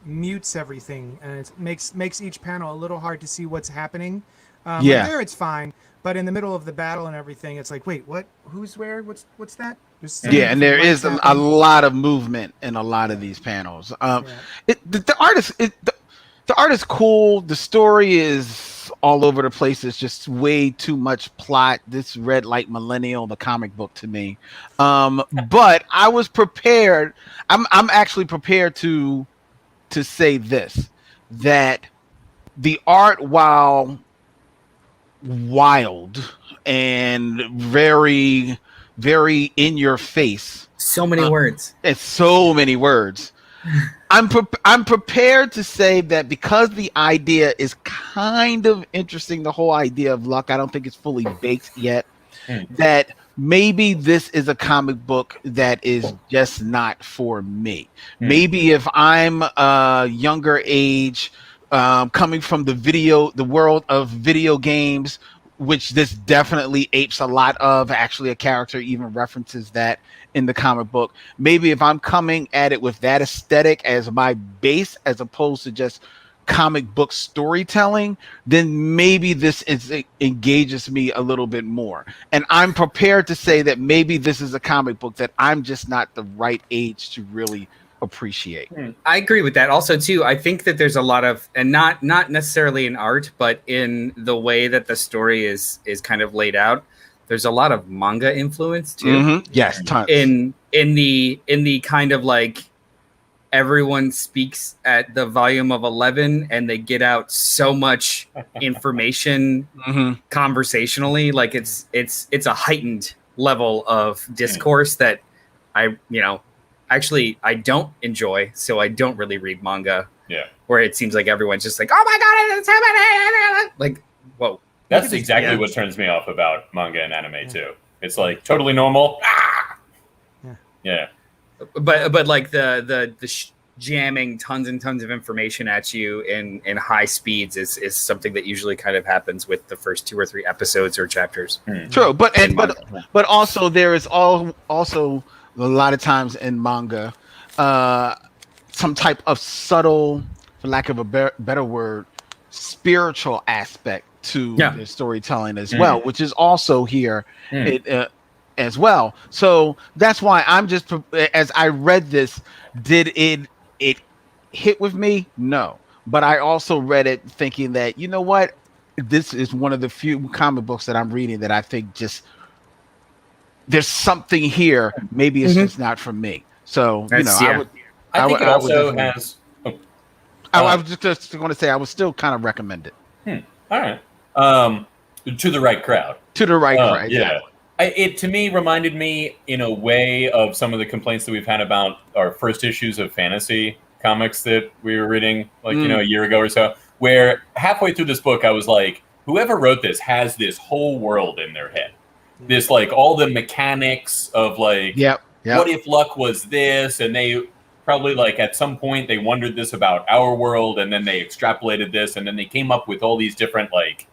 mutes everything, and it makes each panel a little hard to see what's happening. Yeah. Like there it's fine, but in the middle of the battle and everything, it's like, wait, what? Who's where? What's that? There's so many Yeah, and there different is lights a happening. lot of movement in a lot of these panels. Yeah. The art is the art is cool. The story is all over the place. It's just way too much plot. This read like Millennial, the comic book, to me. But I was prepared. I'm actually prepared to say this, that the art, while wild and very very in your face, So many words. it's so many words. I'm prepared to say that because the idea is kind of interesting, the whole idea of luck, I don't think it's fully baked yet, that maybe this is a comic book that is just not for me. Maybe if I'm a younger age, coming from the world of video games, which this definitely apes a lot of. Actually, a character even references that in the comic book. Maybe if I'm coming at it with that aesthetic as my base, as opposed to just comic book storytelling, then maybe it engages me a little bit more. And I'm prepared to say that maybe this is a comic book that I'm just not the right age to really appreciate. I agree with that. Also, too, I think that there's a lot of, and not necessarily in art, but in the way that the story is kind of laid out. There's a lot of manga influence too. Mm-hmm. Yes, tons. In the kind of like everyone speaks at the volume of 11, and they get out so much information conversationally. Like it's a heightened level of discourse that I don't enjoy, so I don't really read manga. Yeah. Where it seems like everyone's just like, oh my god, it's happening! Like, whoa. That's exactly what turns me off about manga and anime too. It's like totally normal. Yeah. But like the jamming tons and tons of information at you in high speeds is something that usually kind of happens with the first 2 or 3 episodes or chapters. True, but also there is also a lot of times in manga, some type of subtle, for lack of a better word, spiritual aspect to the storytelling as well, which is also here as well. So that's why I'm just, as I read this, did it hit with me? No, but I also read it thinking that, you know what, this is one of the few comic books that I'm reading that I think just there's something here. Maybe it's just not for me. So I think it also has. I was just going to say I would still kind of recommend it. All right. To the right crowd. To the right crowd. Yeah. It to me reminded me in a way of some of the complaints that we've had about our first issues of fantasy comics that we were reading a year ago or so, where halfway through this book I was like, whoever wrote this has this whole world in their head. This like all the mechanics of like what if luck was this, and they probably like at some point they wondered this about our world, and then they extrapolated this, and then they came up with all these different like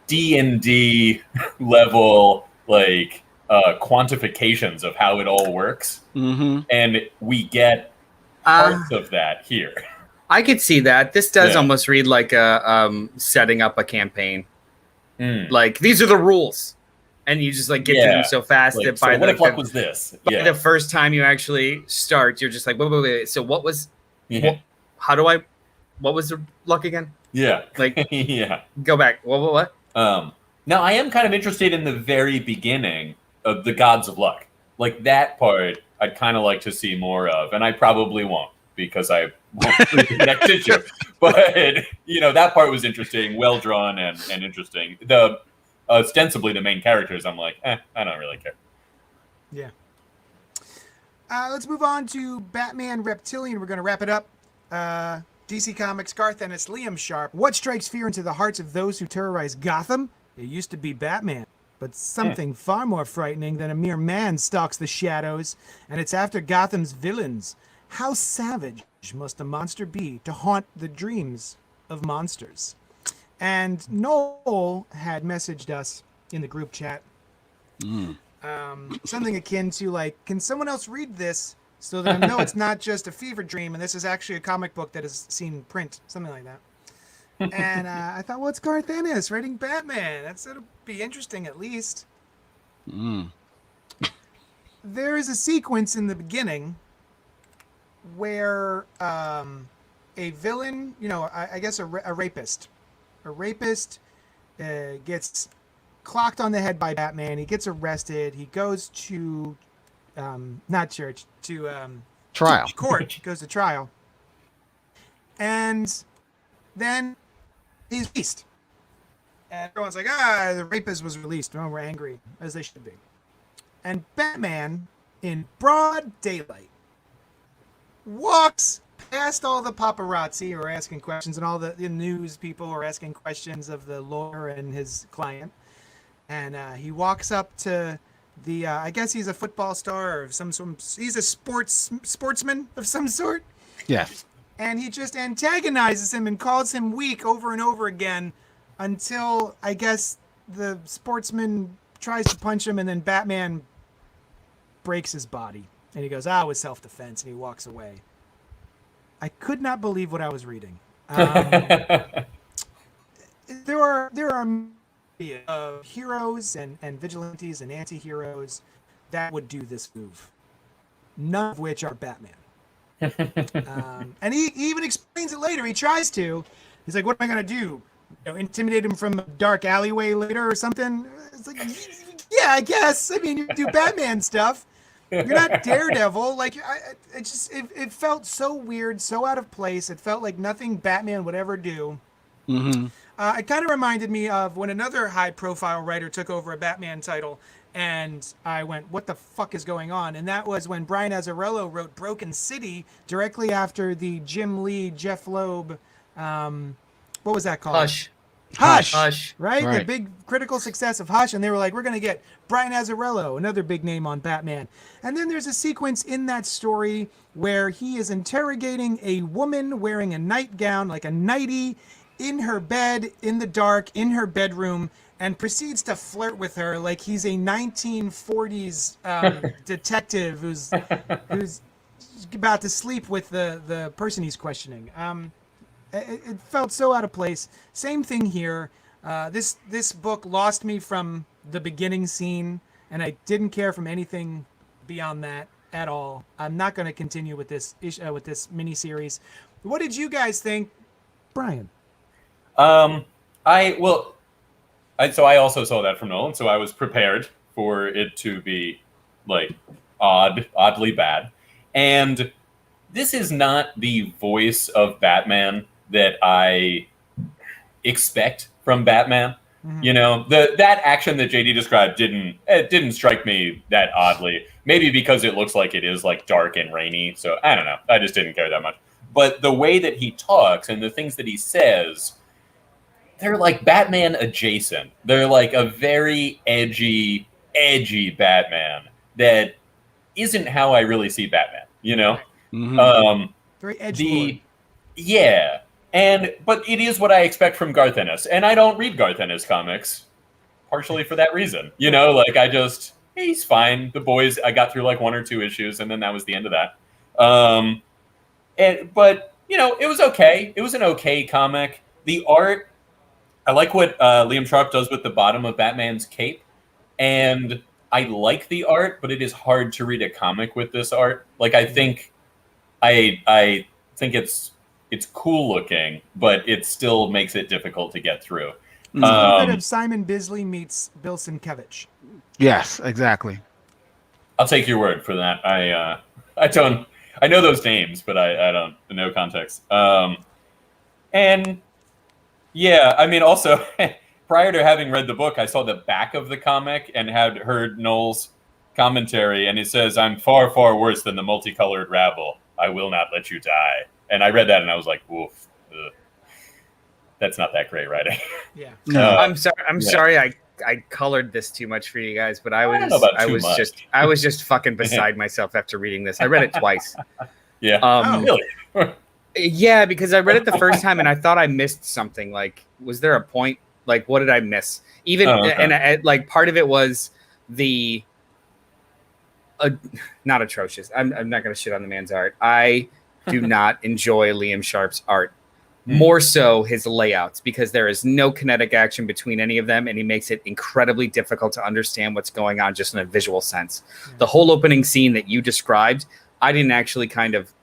D&D level like quantifications of how it all works, and we get parts of that here. I could see that. This does almost read like a setting up a campaign. Like these are the rules, and you just like get through them so fast that by what if luck was this? By the first time you actually start, you're just like, wait. So what was? What was the luck again? Yeah. Like go back. What? Now I am kind of interested in the very beginning the gods of luck. Like that part, I'd kind of like to see more of, and I probably won't because I won't read the next issue. But that part was interesting, well drawn, and interesting. The ostensibly the main characters, I'm like, I don't really care. Yeah. Let's move on to Batman Reptilian. We're going to wrap it up. DC Comics, Garth Ennis, Liam Sharp. What strikes fear into the hearts of those who terrorize Gotham? It used to be Batman, but something far more frightening than a mere man stalks the shadows, and it's after Gotham's villains. How savage must a monster be to haunt the dreams of monsters? And Noel had messaged us in the group chat something akin to like, can someone else read this so that I know it's not just a fever dream and this is actually a comic book that has seen print, something like that. And I thought, well, it's Garth Ennis writing Batman. That'll be interesting at least. There is a sequence in the beginning where a villain, I guess a rapist gets clocked on the head by Batman. He gets arrested. He goes to not church, to Trial. court. Goes to trial. And then he's released. And everyone's like, the rapist was released. Oh, we're angry, as they should be. And Batman, in broad daylight, walks past all the paparazzi who are asking questions and all the news people who are asking questions of the lawyer and his client. And he walks up to the, I guess he's a football star or he's a sportsman of some sort. Yes. And he just antagonizes him and calls him weak over and over again until, I guess, the sportsman tries to punch him and then Batman breaks his body. And he goes, it was self-defense, and he walks away. I could not believe what I was reading. There are heroes and vigilantes and anti-heroes that would do this move, none of which are Batman. And he even explains it later. He tries to. He's like, what am I going to do? Intimidate him from a dark alleyway later or something? It's like, yeah, I guess. I mean, you do Batman stuff. You're not Daredevil. Like, it felt so weird, so out of place. It felt like nothing Batman would ever do. Mm-hmm. It kind of reminded me of when another high-profile writer took over a Batman title, and I went, what the fuck is going on? And that was when Brian Azzarello wrote Broken City directly after the Jim Lee, Jeff Loeb, what was that called? Hush. Right? The big critical success of Hush, and they were like, we're going to get Brian Azzarello, another big name on Batman. And then there's a sequence in that story where he is interrogating a woman wearing a nightgown, like a nightie, in her bed, in the dark, in her bedroom, and proceeds to flirt with her like he's a 1940s detective who's about to sleep with the person he's questioning. It felt so out of place. Same thing here. This book lost me from the beginning scene, and I didn't care from anything beyond that at all. I'm not going to continue with this miniseries. What did you guys think, Brian? So I also saw that from Nolan, so I was prepared for it to be like oddly bad. And this is not the voice of Batman that I expect from Batman. Mm-hmm. That action that JD described didn't strike me that oddly. Maybe because it looks like it is like dark and rainy. So I don't know. I just didn't care that much. But the way that he talks and the things that he says, they're like Batman adjacent. They're like a very edgy Batman that isn't how I really see Batman, Mm-hmm. Very edgy. Yeah. But it is what I expect from Garth Ennis. And I don't read Garth Ennis comics, partially for that reason. He's fine. The Boys, I got through like 1 or 2 issues, and then that was the end of that. But it was okay. It was an okay comic. The art, I like what Liam Sharp does with the bottom of Batman's cape, and I like the art, but it is hard to read a comic with this art. Like, I think it's cool looking, but it still makes it difficult to get through. It's a little bit of Simon Bisley meets Bill Sienkiewicz. Yes, exactly. I'll take your word for that. I don't. I know those names, but I don't know context. And yeah, I mean, also prior to having read the book, I saw the back of the comic and had heard Noel's commentary, and it says, "I'm far, far worse than the multicolored rabble. I will not let you die." And I read that, and I was like, "Woof, that's not that great writing." Yeah. No. I'm sorry. I colored this too much for you guys, but I was just fucking beside myself after reading this. I read it twice. Yeah. Really? Yeah, because I read it the first time and I thought I missed something. Like, was there a point? Like, what did I miss? Even and like part of it was the not atrocious. I'm not gonna shit on the man's art. I do not enjoy Liam Sharp's art. More so his layouts, because there is no kinetic action between any of them, and he makes it incredibly difficult to understand what's going on just in a visual sense. The whole opening scene that you described, I didn't actually kind of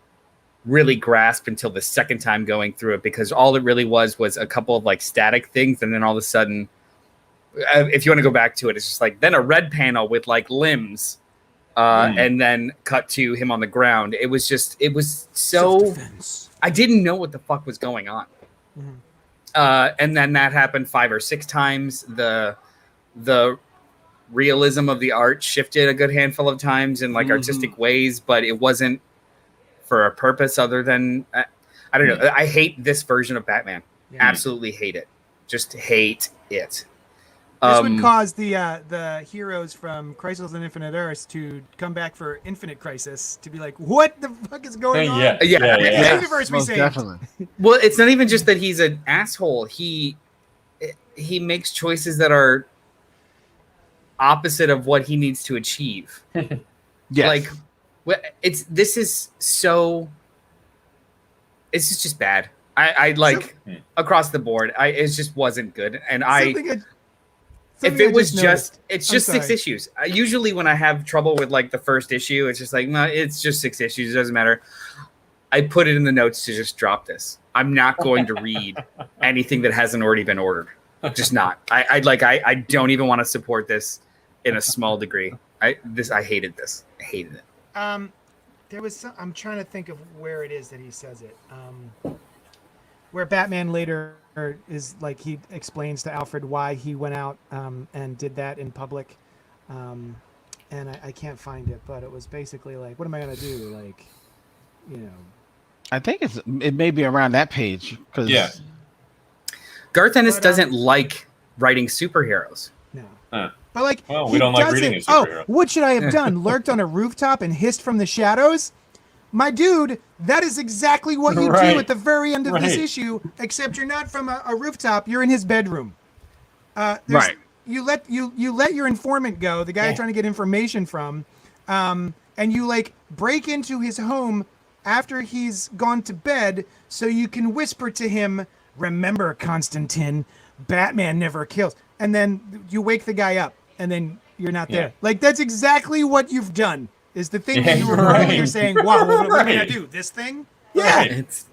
really grasp until the second time going through it, because all it really was a couple of like static things, and then all of a sudden, if you want to go back to it, it's just like then a red panel with like limbs, and then cut to him on the ground. It was so... I didn't know what the fuck was going on. And then that happened 5 or 6 times. The realism of the art shifted a good handful of times in like artistic ways, but it wasn't for a purpose other than, I don't know. I hate this version of Batman. Absolutely hate it. Just hate it. This would cause the heroes from Crisis on Infinite Earths to come back for Infinite Crisis to be like, what the fuck is going on? Yeah. Universe we Most saved. definitely. Well, it's not even just that he's an asshole. He makes choices that are opposite of what he needs to achieve. Yes. Like, this is just bad. I like across the board. It just wasn't good, and if it was it's just 6 issues. Usually when I have trouble with like the first issue, it's just like, no, it's just 6 issues. It doesn't matter. I put it in the notes to just drop this. I'm not going to read anything that hasn't already been ordered. Just not. I don't even want to support this in a small degree. I hated this. I hated it. There was I'm trying to think of where it is that he says it. Where Batman later is like, he explains to Alfred why he went out and did that in public, and I can't find it, but it was basically like, what am I gonna do? Like, you know, I think it may be around that page, because Garth Ennis doesn't like writing superheroes. No. But like, we don't like reading a superhero. What should I have done? Lurked on a rooftop and hissed from the shadows? My dude, that is exactly what you do at the very end of this issue, except you're not from a rooftop. You're in his bedroom. You let your informant go, the guy you're trying to get information from, and you like break into his home after he's gone to bed so you can whisper to him, "Remember, Constantine, Batman never kills." And then you wake the guy up, and then you're not there. Like, that's exactly what you've done. Is the thing that you were you're saying, wow, what am I gonna do? This thing? Yeah. It's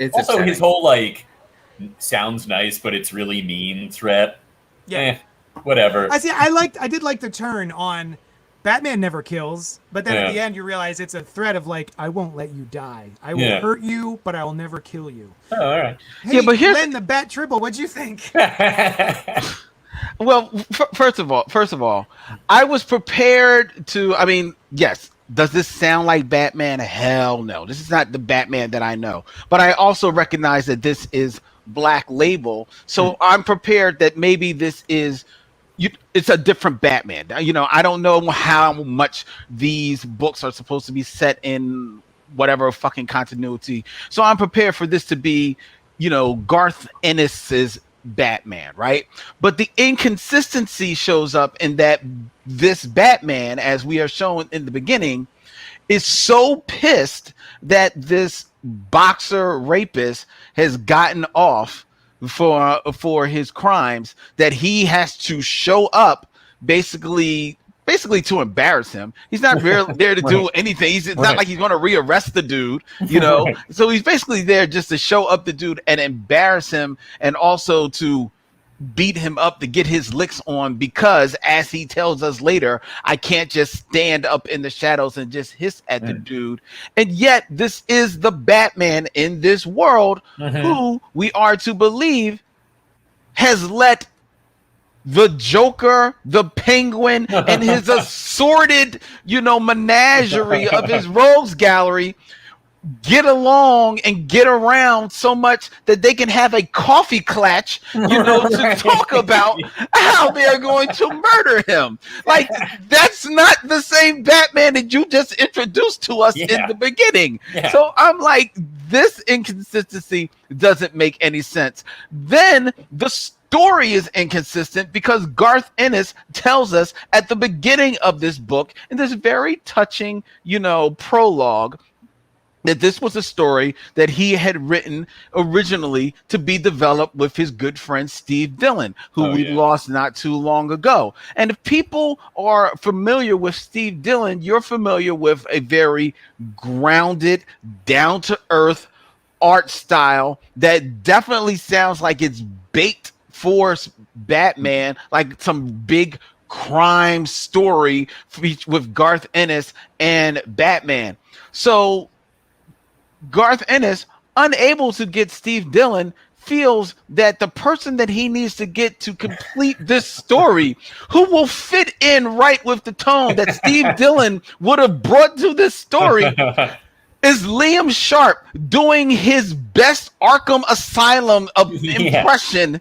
also upsetting. his whole like sounds nice, but it's really mean threat. Yeah. Whatever. I did like the turn on Batman never kills, but then at the end you realize it's a threat of like, I won't let you die. I will hurt you, but I will never kill you. Oh, all right. Hey, but here's Len the Bat Tribble, what'd you think? Well, first of all, I was prepared to. I mean, yes. Does this sound like Batman? Hell no. This is not the Batman that I know. But I also recognize that this is Black Label, so I'm prepared that maybe this is. It's a different Batman. You know, I don't know how much these books are supposed to be set in whatever fucking continuity. So I'm prepared for this to be, Garth Ennis's Batman, right? But the inconsistency shows up in that this Batman, as we are shown in the beginning, is so pissed that this boxer rapist has gotten off for his crimes that he has to show up basically to embarrass him. He's not there to do anything. It's not like he's going to rearrest the dude, So he's basically there just to show up the dude and embarrass him, and also to beat him up to get his licks on because, as he tells us later, I can't just stand up in the shadows and just hiss at the dude. And yet this is the Batman in this world who we are to believe has let the Joker, the Penguin, and his assorted, menagerie of his rogues gallery get along and get around so much that they can have a coffee clatch, to talk about how they're going to murder him. Like, that's not the same Batman that you just introduced to us in the beginning. Yeah. So I'm like, this inconsistency doesn't make any sense. Then the story is inconsistent because Garth Ennis tells us at the beginning of this book, in this very touching, prologue, that this was a story that he had written originally to be developed with his good friend Steve Dillon, who we lost not too long ago. And if people are familiar with Steve Dillon, you're familiar with a very grounded, down-to-earth art style that definitely sounds like it's baked for Batman, like some big crime story with Garth Ennis and Batman. So Garth Ennis, unable to get Steve Dillon, feels that the person that he needs to get to complete this story, who will fit in right with the tone that Steve Dillon would have brought to this story, is Liam Sharp doing his best Arkham Asylum impression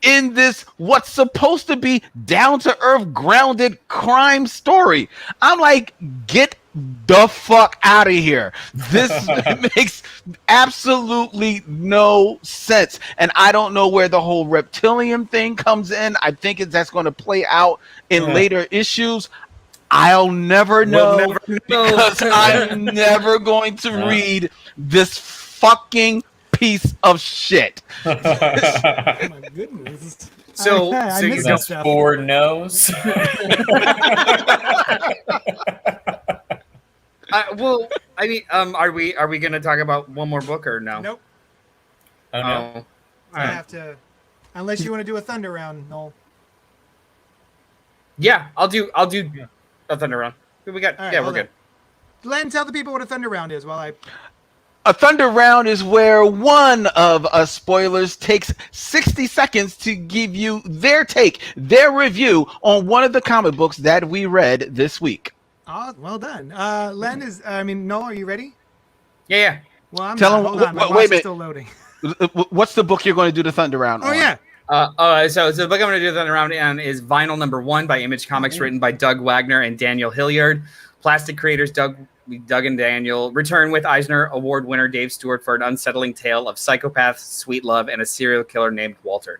in this what's supposed to be down-to-earth, grounded crime story. I'm like, get the fuck out of here. This makes absolutely no sense. And I don't know where the whole reptilian thing comes in. I think that's going to play out in later issues. I'll never know, because I'm never going to read this fucking piece of shit. Oh my goodness. So I that's 4 no's. Well, I mean, are we going to talk about one more book or no? Nope. Oh, no. I have to, unless you want to do a thunder round, Noel. Yeah, I'll do a thunder round. We got we're good. Len, tell the people what a thunder round is while I. A thunder round is where one of us spoilers takes 60 seconds to give you their take, their review on one of the comic books that we read this week. Oh, well done. Noel, are you ready? Yeah. Well, I'm Tell not. him. Hold on. My watch is still loading. What's the book you're going to do the thunder round on? Oh, yeah. So the book I'm going to do the thunder round on is Vinyl #1 by Image Comics, written by Doug Wagner and Daniel Hilliard. Plastic creators Doug and Daniel return with Eisner Award winner Dave Stewart for an unsettling tale of psychopaths, sweet love, and a serial killer named Walter.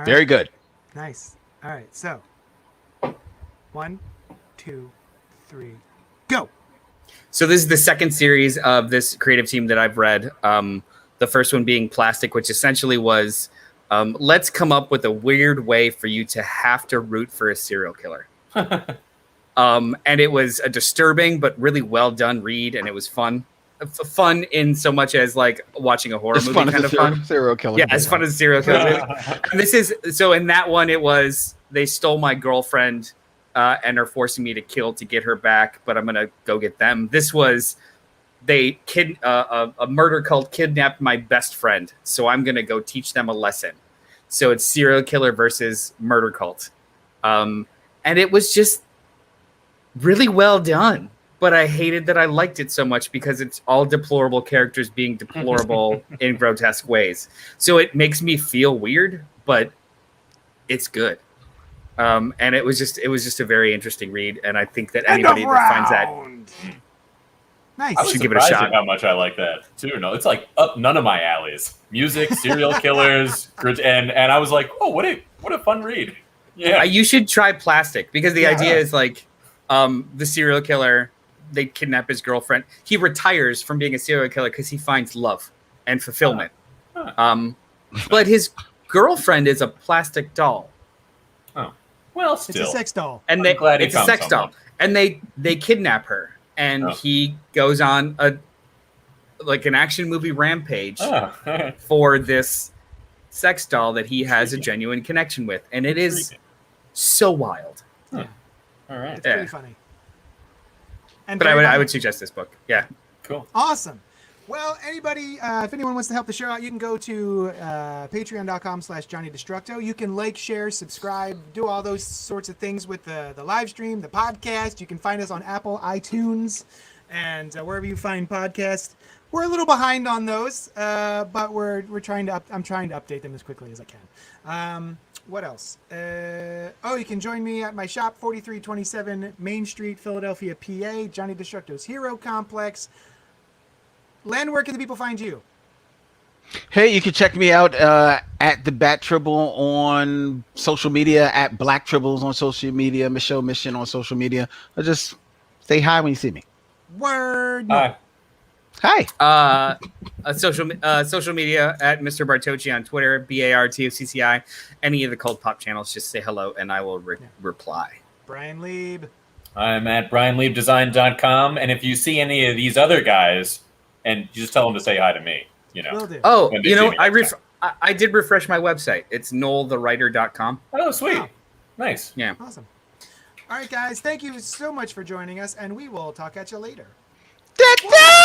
Very good. Nice. All right. So, 1, 2, 3, go. So this is the second series of this creative team that I've read. The first one being Plastic, which essentially was, let's come up with a weird way for you to have to root for a serial killer. And it was a disturbing but really well done read, and it was fun. Fun in so much as like watching a horror movie, kind of fun. Serial killer. Yeah, as fun as a serial killer. And this is so. In that one, it was they stole my girlfriend and are forcing me to kill to get her back, but I'm gonna go get them. This was a murder cult kidnapped my best friend, so I'm gonna go teach them a lesson. So it's serial killer versus murder cult, and it was just really well done. But I hated that I liked it so much because it's all deplorable characters being deplorable in grotesque ways. So it makes me feel weird, but it's good. And it was just a very interesting read, and I think that anybody that finds that nice, I was should give it a shot. At how much I like that too. No, it's like up none of my alleys. Music, serial killers, and I was like, oh, what a fun read. Yeah, you should try Plastic, because the idea is like the serial killer. They kidnap his girlfriend. He retires from being a serial killer because he finds love and fulfillment. But his girlfriend is a plastic doll. Oh, well, still. It's a sex doll. And it's a sex doll. And they kidnap her. And he goes on an action movie rampage for this sex doll that he has a genuine connection with, and it is so wild. Huh. All right. It's pretty funny. And But very I funny. would suggest this book. Yeah. Cool. Awesome. Well, anybody, if anyone wants to help the show out, you can go to patreon.com/JohnnyDestructo. You can like, share, subscribe, do all those sorts of things with the live stream, the podcast. You can find us on Apple, iTunes, and wherever you find podcasts. We're a little behind on those, but we're trying to. I'm trying to update them as quickly as I can. What else? You can join me at my shop, 4327 Main Street, Philadelphia, PA. Johnny Destructo's Hero Complex. Len, where can the people find you? Hey, you can check me out at the Bat Tribble on social media, at Black Tribbles on social media, Michelle Mission on social media. Or just say hi when you see me. Word. Hi. Social media at Mr. Bartocci on Twitter, BARTOCCI. Any of the CultPop channels, just say hello and I will reply. Brian Lieb. I'm at brianliebdesign.com, and if you see any of these other guys, and you just tell them to say hi to me, Will do. Oh, When they see me next I did refresh my website. It's noelthewriter.com. Oh, sweet. Wow. Nice. Yeah. Awesome. All right, guys. Thank you so much for joining us, and we will talk at you later. Da-da!